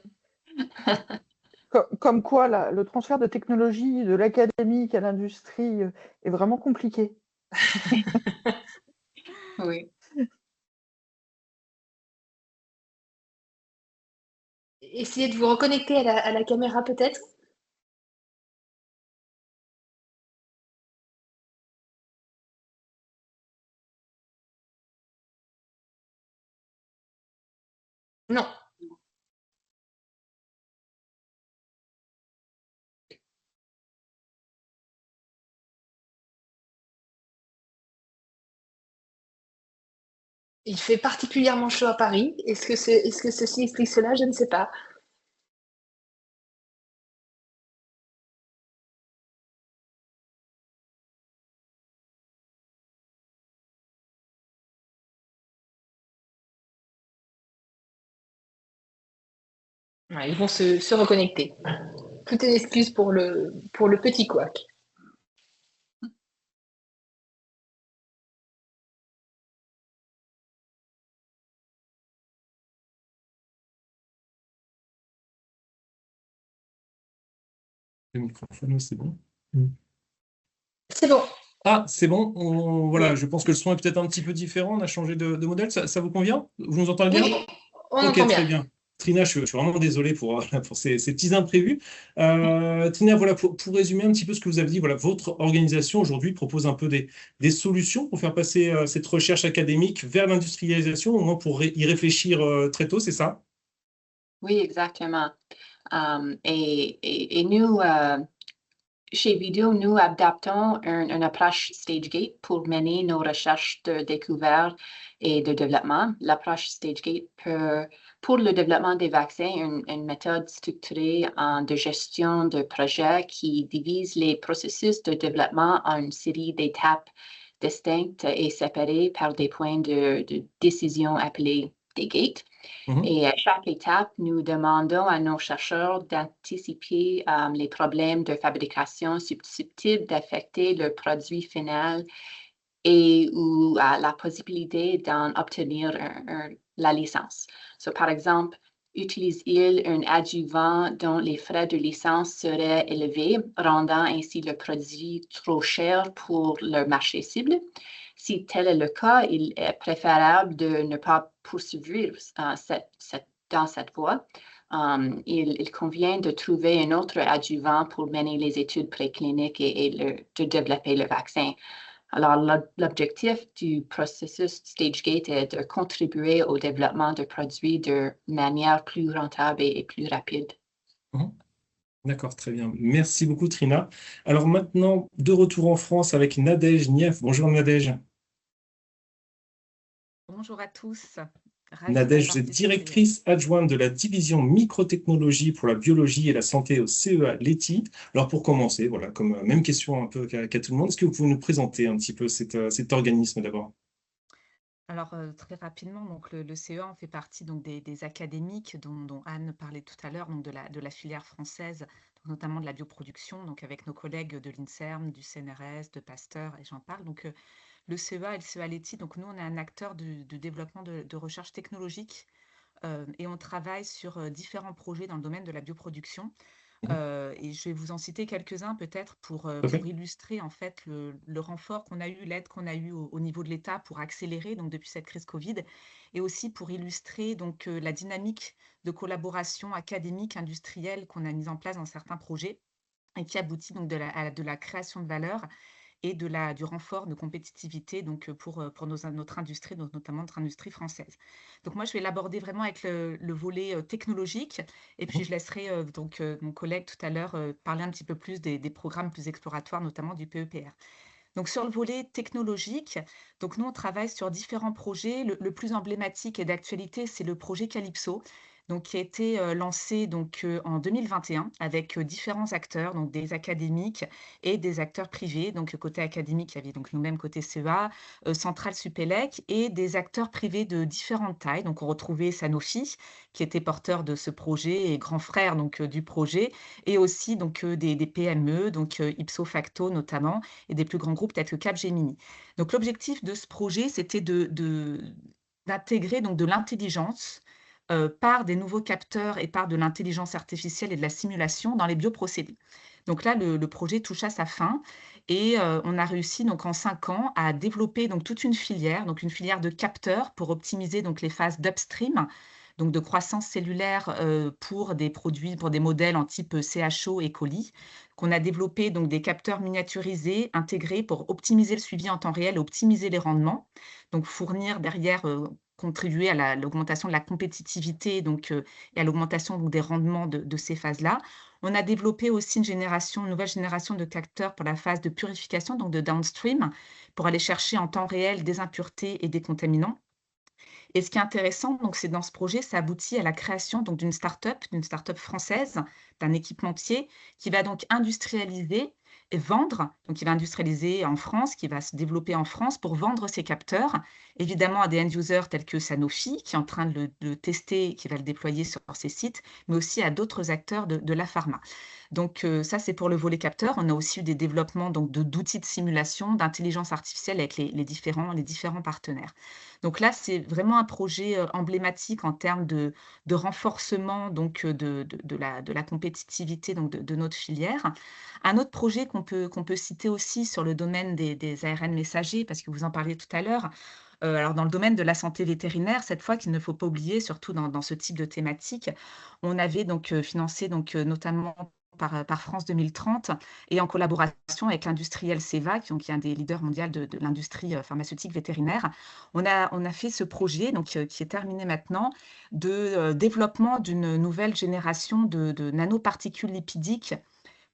S6: Comme quoi, le transfert de technologie de l'académique à l'industrie est vraiment compliqué.
S9: Oui.
S3: Essayez de vous reconnecter à la caméra peut-être. Non. Il fait particulièrement chaud à Paris. Est-ce que ceci explique cela? Je ne sais pas. Ouais, ils vont se reconnecter. Toutes les excuses pour le petit couac.
S1: Le microphone, c'est bon.
S3: C'est bon.
S1: Ah, c'est bon. Voilà, je pense que le son est peut-être un petit peu différent. On a changé de modèle. Ça vous convient? Vous nous entendez bien?
S3: Oui, on
S1: Ok,
S3: entend
S1: très
S3: bien.
S1: bien. Trina, je suis vraiment désolé pour ces petits imprévus. Trina, voilà, pour résumer un petit peu ce que vous avez dit, voilà, votre organisation aujourd'hui propose un peu des solutions pour faire passer cette recherche académique vers l'industrialisation, au moins pour y réfléchir très tôt, c'est ça?
S9: Oui, exactement. Et nous, chez Vidéo, nous adaptons une approche StageGate pour mener nos recherches de découverte et de développement. L'approche StageGate pour le développement des vaccins, une méthode structurée de gestion de projets qui divise les processus de développement en une série d'étapes distinctes et séparées par des points de décision appelés des gates. Et à chaque étape, nous demandons à nos chercheurs d'anticiper les problèmes de fabrication susceptibles d'affecter le produit final et ou la possibilité d'en obtenir la licence. Par exemple, utilise-t-il un adjuvant dont les frais de licence seraient élevés, rendant ainsi le produit trop cher pour le marché cible? Si tel est le cas, il est préférable de ne pas poursuivre dans cette voie. Il convient de trouver un autre adjuvant pour mener les études précliniques et de développer le vaccin. Alors, l'objectif du processus StageGate est de contribuer au développement de produits de manière plus rentable et plus rapide.
S1: D'accord, très bien. Merci beaucoup, Trina. Alors maintenant, de retour en France avec Nadège Nief. Bonjour Nadège.
S10: Bonjour à tous.
S1: Nadège, vous êtes directrice adjointe de la division microtechnologie pour la biologie et la santé au CEA Leti. Alors pour commencer, voilà, comme même question un peu qu'à tout le monde, est-ce que vous pouvez nous présenter un petit peu cet organisme d'abord?
S10: Alors très rapidement, donc le CEA en fait partie donc des académiques dont Anne parlait tout à l'heure, donc de la filière française, donc notamment de la bioproduction, donc avec nos collègues de l'INSERM, du CNRS, de Pasteur, et j'en parle. Donc le CEA et le CEA Leti, donc nous on est un acteur de développement de recherche technologique et on travaille sur différents projets dans le domaine de la bioproduction. Et je vais vous en citer quelques-uns peut-être pour
S1: fait.
S10: illustrer en fait le renfort qu'on a eu, l'aide qu'on a eue au niveau de l'État pour accélérer donc depuis cette crise Covid, et aussi pour illustrer donc la dynamique de collaboration académique, industrielle qu'on a mise en place dans certains projets et qui aboutit donc de la création de valeur et du renfort de compétitivité donc, pour notre industrie, donc notamment notre industrie française. Donc moi, je vais l'aborder vraiment avec le volet technologique, et puis je laisserai mon collègue tout à l'heure parler un petit peu plus des programmes plus exploratoires, notamment du PEPR. Donc sur le volet technologique, donc nous on travaille sur différents projets. Le plus emblématique et d'actualité, c'est le projet Calypso, donc qui a été lancé donc en 2021 avec différents acteurs, donc des académiques et des acteurs privés. Donc côté académique, il y avait donc nous-mêmes côté CEA, Centrale Supélec, et des acteurs privés de différentes tailles. Donc on retrouvait Sanofi qui était porteur de ce projet et grand frère donc du projet, et aussi donc des PME, donc ipso facto notamment, et des plus grands groupes tels que Capgemini. Donc l'objectif de ce projet, c'était d'intégrer donc de l'intelligence par des nouveaux capteurs et par de l'intelligence artificielle et de la simulation dans les bioprocédés. Donc là, le projet touche à sa fin, et on a réussi donc en 5 ans à développer donc toute une filière de capteurs pour optimiser donc les phases d'upstream, donc de croissance cellulaire pour des produits, pour des modèles en type CHO et coli, qu'on a développé donc des capteurs miniaturisés intégrés pour optimiser le suivi en temps réel, optimiser les rendements, donc fournir derrière, contribuer à l'augmentation de la compétitivité donc, et à l'augmentation donc, des rendements de ces phases-là. On a développé aussi une nouvelle génération de capteurs pour la phase de purification, donc de downstream, pour aller chercher en temps réel des impuretés et des contaminants. Et ce qui est intéressant, donc, c'est dans ce projet, ça aboutit à la création donc, d'une start-up française, d'un équipementier qui va donc industrialiser et vendre, donc qui va industrialiser en France, qui va se développer en France pour vendre ses capteurs, évidemment à des end-users tels que Sanofi, qui est en train de le tester, qui va le déployer sur ses sites, mais aussi à d'autres acteurs de la pharma. Donc ça, c'est pour le volet capteur. On a aussi eu des développements donc, d'outils de simulation, d'intelligence artificielle avec les différents partenaires. Donc là, c'est vraiment un projet emblématique en termes de renforcement donc, de la compétitivité donc, de notre filière. Un autre projet qu'on peut citer aussi sur le domaine des ARN messagers, parce que vous en parliez tout à l'heure, alors dans le domaine de la santé vétérinaire, cette fois qu'il ne faut pas oublier, surtout dans ce type de thématique, on avait donc financé donc, notamment par France 2030 et en collaboration avec l'industriel Ceva, qui est un des leaders mondiaux de l'industrie pharmaceutique vétérinaire. On a fait ce projet, donc, qui est terminé maintenant, de développement d'une nouvelle génération de nanoparticules lipidiques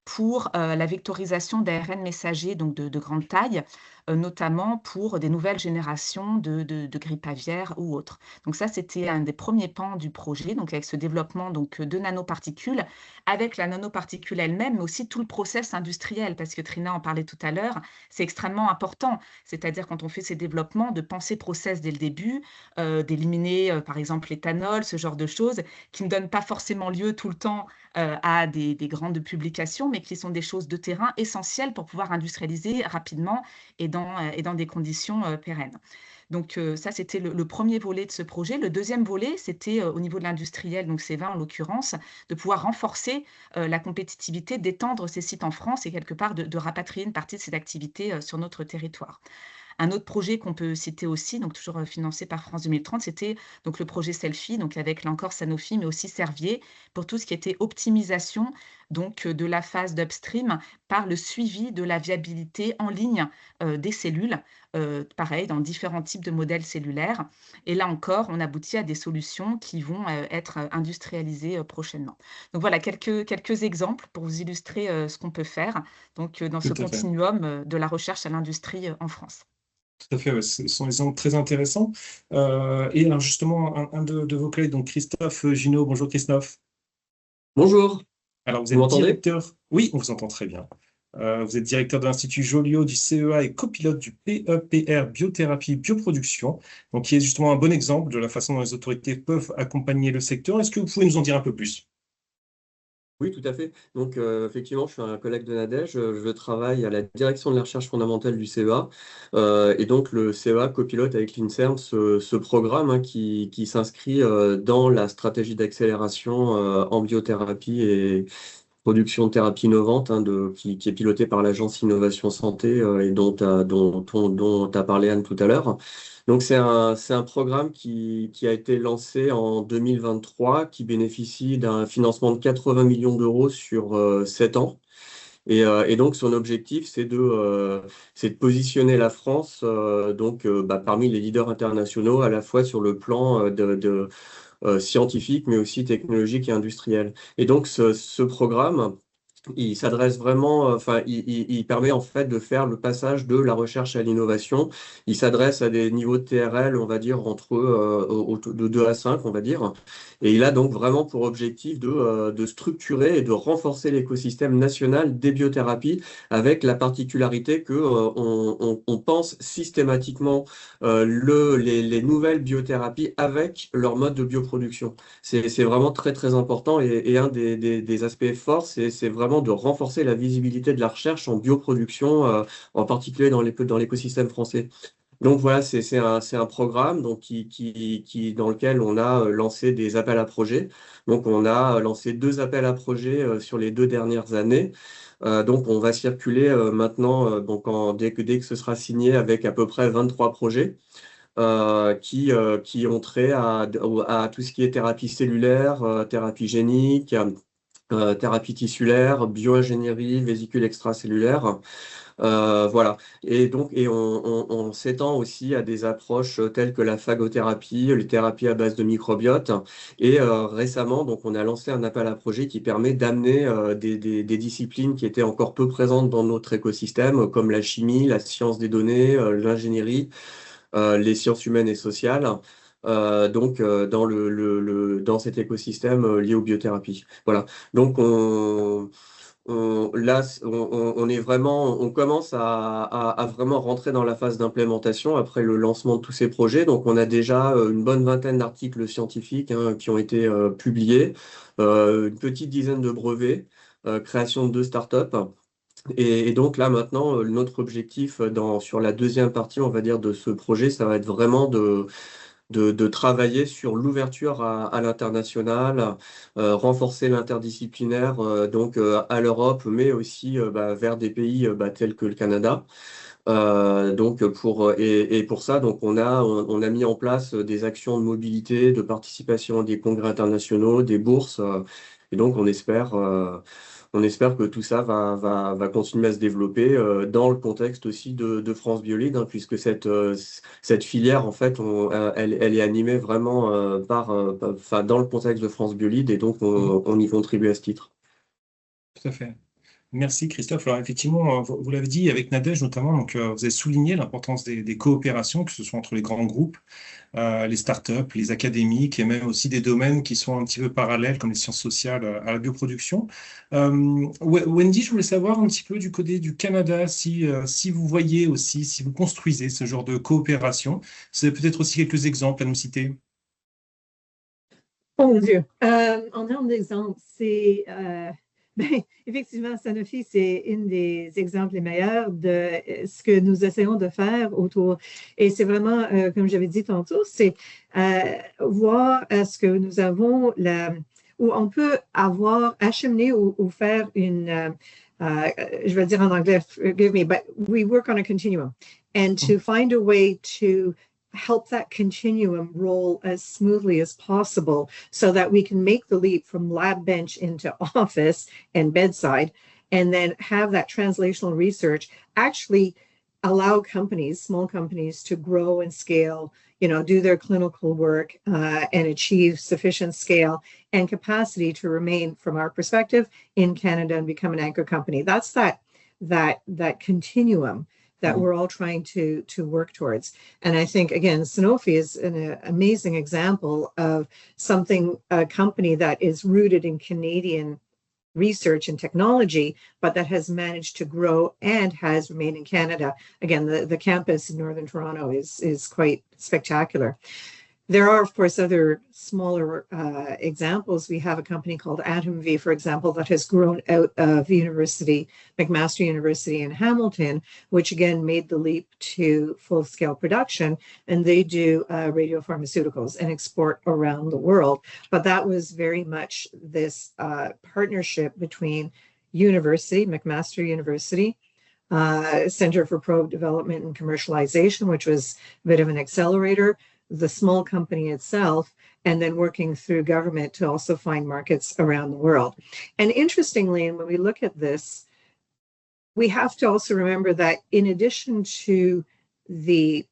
S10: pour la vectorisation d'ARN messagers donc de grande taille, notamment pour des nouvelles générations de grippe aviaire ou autres. Donc ça, c'était un des premiers pans du projet, donc avec ce développement donc, de nanoparticules, avec la nanoparticule elle-même, mais aussi tout le process industriel, parce que Trina en parlait tout à l'heure, c'est extrêmement important. C'est-à-dire quand on fait ces développements, de penser process dès le début, d'éliminer par exemple l'éthanol, ce genre de choses, qui ne donnent pas forcément lieu tout le temps à des grandes publications, mais qui sont des choses de terrain essentielles pour pouvoir industrialiser rapidement et dans des conditions pérennes. Donc ça, c'était le premier volet de ce projet. Le deuxième volet, c'était au niveau de l'industriel, donc Ceva en l'occurrence, de pouvoir renforcer la compétitivité, d'étendre ces sites en France et quelque part de rapatrier une partie de ces activités sur notre territoire. Un autre projet qu'on peut citer aussi, donc toujours financé par France 2030, c'était donc le projet Selfie, donc avec là encore Sanofi, mais aussi Servier, pour tout ce qui était optimisation donc de la phase d'upstream par le suivi de la viabilité en ligne des cellules, pareil, dans différents types de modèles cellulaires. Et là encore, on aboutit à des solutions qui vont être industrialisées prochainement. Donc voilà, quelques exemples pour vous illustrer ce qu'on peut faire donc, dans ce
S1: Tout à fait.
S10: continuum de la recherche à l'industrie en France.
S1: Tout à fait, ouais, ce sont des exemples très intéressants. Et alors justement, un de vos collègues, donc Christophe Ginot. Bonjour Christophe.
S11: Bonjour,
S1: Alors vous
S11: vous
S1: êtes
S11: m'entendez?
S1: directeur, oui, on vous entend très bien. Vous êtes directeur de l'Institut Joliot du CEA et copilote du PEPR Biothérapie Bioproduction, donc qui est justement un bon exemple de la façon dont les autorités peuvent accompagner le secteur. Est-ce que vous pouvez nous en dire un peu plus?
S11: Oui, tout à fait. Donc, effectivement, je suis un collègue de Nadège. Je travaille à la direction de la recherche fondamentale du CEA. Et donc, le CEA copilote avec l'INSERM ce programme hein, qui s'inscrit dans la stratégie d'accélération en biothérapie production de thérapie innovante qui est pilotée par l'Agence Innovation Santé et dont a parlé Anne tout à l'heure. Donc c'est un programme qui a été lancé en 2023, qui bénéficie d'un financement de 80 millions d'euros sur 7 ans. Et donc son objectif, c'est de positionner la France parmi les leaders internationaux, à la fois sur le plan scientifique, mais aussi technologique et industriel. Et donc ce programme, il s'adresse vraiment, il permet en fait de faire le passage de la recherche à l'innovation. Il s'adresse à des niveaux de TRL, on va dire, de 2 à 5, on va dire. Et il a donc vraiment pour objectif de structurer et de renforcer l'écosystème national des biothérapies, avec la particularité que on pense systématiquement les nouvelles biothérapies avec leur mode de bioproduction. C'est vraiment très très important, et un des aspects forts, c'est vraiment de renforcer la visibilité de la recherche en bioproduction, en particulier dans l'écosystème français. Donc voilà, c'est un programme donc, dans lequel on a lancé des appels à projets. Donc on a lancé 2 appels à projets sur les 2 dernières années. Donc on va circuler maintenant, dès que ce sera signé, avec à peu près 23 projets. Qui ont trait à tout ce qui est thérapie cellulaire, thérapie génique, thérapie tissulaire, bioingénierie, vésicule extracellulaire. Voilà. Et donc, on s'étend aussi à des approches telles que la phagothérapie, les thérapies à base de microbiote. Et récemment, donc, on a lancé un appel à projet qui permet d'amener des disciplines qui étaient encore peu présentes dans notre écosystème, comme la chimie, la science des données, l'ingénierie, les sciences humaines et sociales, dans cet écosystème lié aux biothérapies. Voilà. Donc, on commence à vraiment rentrer dans la phase d'implémentation après le lancement de tous ces projets. Donc, on a déjà une bonne vingtaine d'articles scientifiques qui ont été publiés, une petite dizaine de brevets, création de 2 startups. Et donc là, maintenant, notre objectif sur la deuxième partie, on va dire, de ce projet, ça va être vraiment de travailler sur l'ouverture à l'international, renforcer l'interdisciplinaire à l'Europe, mais aussi vers des pays tels que le Canada. Pour ça, donc on a mis en place des actions de mobilité, de participation à des congrès internationaux, des bourses, et donc on espère que tout ça va continuer à se développer dans le contexte aussi de France Biolide, puisque cette filière, en fait, elle est animée vraiment dans le contexte de France Biolide, et donc on y contribue à ce titre.
S1: Tout à fait. Merci Christophe. Alors effectivement, vous l'avez dit avec Nadège notamment, donc vous avez souligné l'importance des coopérations, que ce soit entre les grands groupes, les startups, les académiques, et même aussi des domaines qui sont un petit peu parallèles, comme les sciences sociales à la bioproduction. Wendy, je voulais savoir un petit peu du côté du Canada, si vous voyez aussi, si vous construisez ce genre de coopération. C'est peut-être aussi quelques exemples à nous citer.
S5: Oh mon Dieu. En termes d'exemples, c'est effectivement, Sanofi, c'est un des exemples les meilleurs de ce que nous essayons de faire autour. Et c'est vraiment, comme j'avais dit tantôt, c'est voir est-ce que nous avons où on peut acheminer ou faire je vais dire en anglais, forgive me, but we work on a continuum. And to find a way to help that continuum roll as smoothly as possible so that we can make the leap from lab bench into office and bedside, and then have that translational research actually allow small companies to grow and scale, do their clinical work and achieve sufficient scale and capacity to remain, from our perspective, in Canada and become an anchor company. That's that continuum that we're all trying to work towards. And I think, again, Sanofi is an amazing example of a company that is rooted in Canadian research and technology, but that has managed to grow and has remained in Canada. Again, the campus in Northern Toronto is quite spectacular. There are, of course, other smaller examples. We have a company called AtomV, for example, that has grown out of McMaster University in Hamilton, which again made the leap to full-scale production, and they do radiopharmaceuticals and export around the world. But that was very much this partnership between university, McMaster University, Center for Probe Development and Commercialization, which was a bit of an accelerator, the small company itself, and then working through government to also find markets around the world. And interestingly, and when we look at this, we have to also remember that in addition to the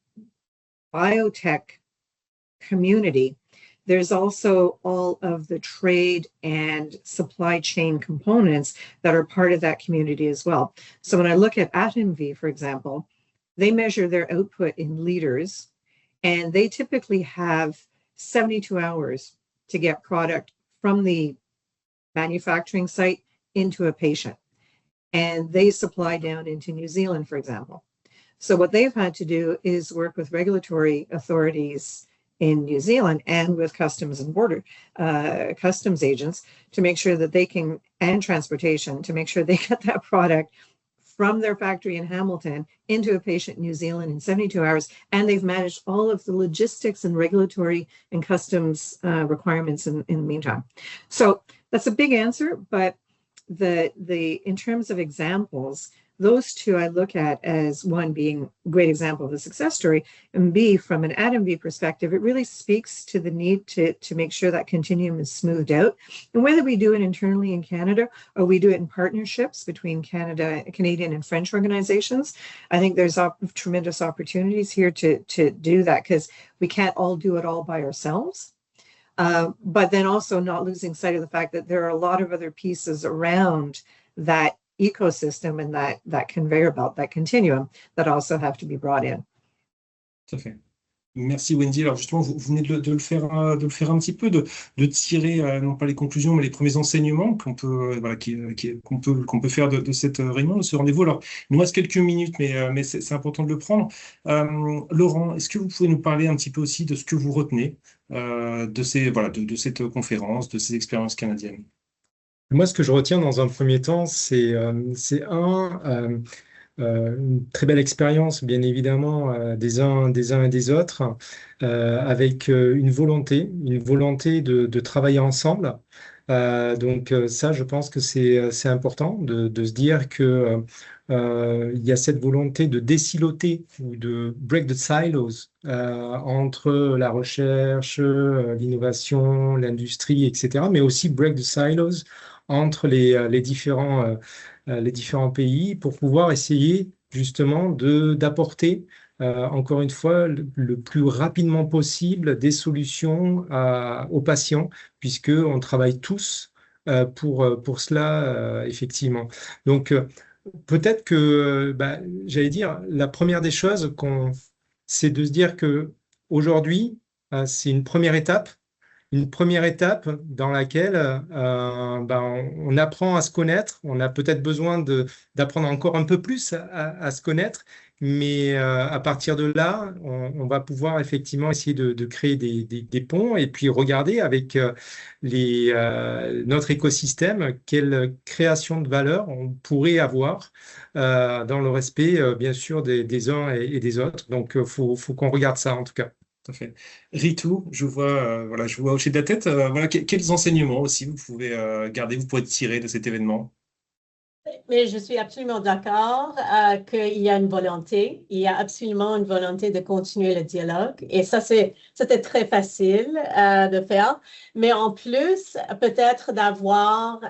S5: biotech community, there's also all of the trade and supply chain components that are part of that community as well. So when I look at AtomV, for example, they measure their output in liters, and they typically have 72 hours to get product from the manufacturing site into a patient. And they supply down into New Zealand, for example. So what they've had to do is work with regulatory authorities in New Zealand and with customs and border customs agents to make sure that they can, and transportation, to make sure they get that product from their factory in Hamilton into a patient in New Zealand in 72 hours. And they've managed all of the logistics and regulatory and customs requirements in the meantime. So that's a big answer, but in terms of examples, those two I look at as one being a great example of a success story, and B, from an AtomV perspective, it really speaks to the need to make sure that continuum is smoothed out. And whether we do it internally in Canada or we do it in partnerships between Canadian and French organizations, I think there's tremendous opportunities here to do that, because we can't all do it all by ourselves. But then also not losing sight of the fact that there are a lot of other pieces around that ecosystem and that conveyor belt, that continuum, that also have to be brought in.
S1: Tout à fait. Merci Wendy. Alors justement, vous venez de le faire un petit peu, de tirer non pas les conclusions, mais les premiers enseignements qu'on peut, qu'on peut faire de cette réunion, de ce rendez-vous. Alors, il nous reste quelques minutes, mais c'est important de le prendre. Laurent, est-ce que vous pouvez nous parler un petit peu aussi de ce que vous retenez de cette conférence, de ces expériences canadiennes?
S2: Moi, ce que je retiens dans un premier temps, c'est une très belle expérience, bien évidemment, des uns et des autres, avec une volonté de travailler ensemble. Donc ça, je pense que c'est important de se dire que il y a cette volonté de désiloter ou de break the silos entre la recherche, l'innovation, l'industrie, etc., mais aussi break the silos entre les différents pays pour pouvoir essayer justement d'apporter encore une fois le plus rapidement possible des solutions aux patients, puisqu'on travaille tous pour cela, effectivement. Donc peut-être que, j'allais dire, la première des choses, c'est de se dire que aujourd'hui, c'est une première étape dans laquelle on apprend à se connaître. On a peut-être besoin d'apprendre encore un peu plus à se connaître, mais à partir de là, on va pouvoir effectivement essayer de créer des ponts et puis regarder avec notre écosystème quelle création de valeur on pourrait avoir dans le respect, bien sûr, des uns et des autres. Donc, faut qu'on regarde ça en tout cas.
S1: Tout à fait. Ritu, je vois hocher de la tête. Quels enseignements aussi vous pouvez garder, vous pouvez tirer de cet événement?
S4: Mais je suis absolument d'accord qu'il y a une volonté. Il y a absolument une volonté de continuer le dialogue. Et ça, c'était très facile de faire. Mais en plus, peut-être d'avoir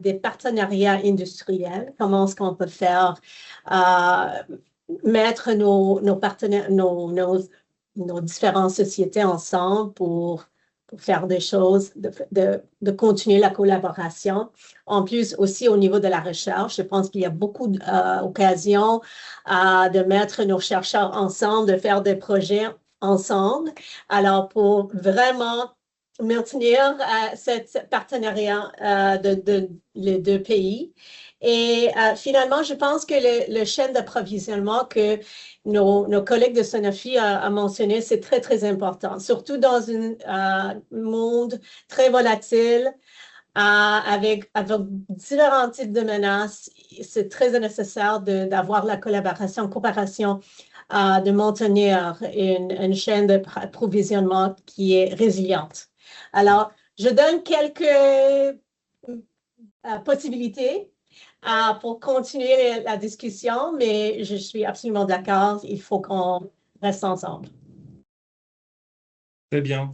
S4: des partenariats industriels. Comment est-ce qu'on peut faire mettre nos partenaires, nos différentes sociétés ensemble pour faire des choses, de continuer la collaboration. En plus, aussi au niveau de la recherche, je pense qu'il y a beaucoup d'occasions de mettre nos chercheurs ensemble, de faire des projets ensemble. Alors, pour vraiment maintenir ce partenariat de les deux pays. Et finalement, je pense que le chaîne d'approvisionnement que nos collègues de Sanofi a mentionné, c'est très, très important, surtout dans un monde très volatile, avec différents types de menaces. C'est très nécessaire d'avoir la coopération, de maintenir une chaîne d'approvisionnement qui est résiliente. Alors, je donne quelques possibilités pour continuer la discussion, mais je suis absolument d'accord, il faut qu'on reste ensemble.
S1: Très bien.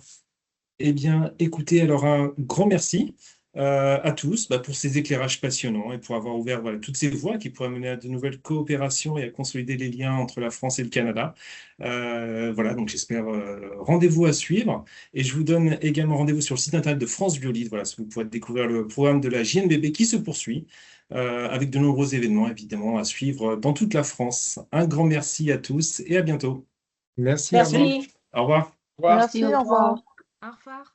S1: Eh bien, écoutez, alors un grand merci à tous pour ces éclairages passionnants et pour avoir ouvert toutes ces voies qui pourraient mener à de nouvelles coopérations et à consolider les liens entre la France et le Canada. Voilà, donc j'espère rendez-vous à suivre. Et je vous donne également rendez-vous sur le site internet de France Biolite. Voilà, vous pourrez découvrir le programme de la JNBB qui se poursuit avec de nombreux événements, évidemment, à suivre dans toute la France. Un grand merci à tous et à bientôt.
S2: Merci.
S4: Merci.
S1: Au revoir.
S7: Au revoir.
S6: Merci, au revoir.
S10: Au revoir.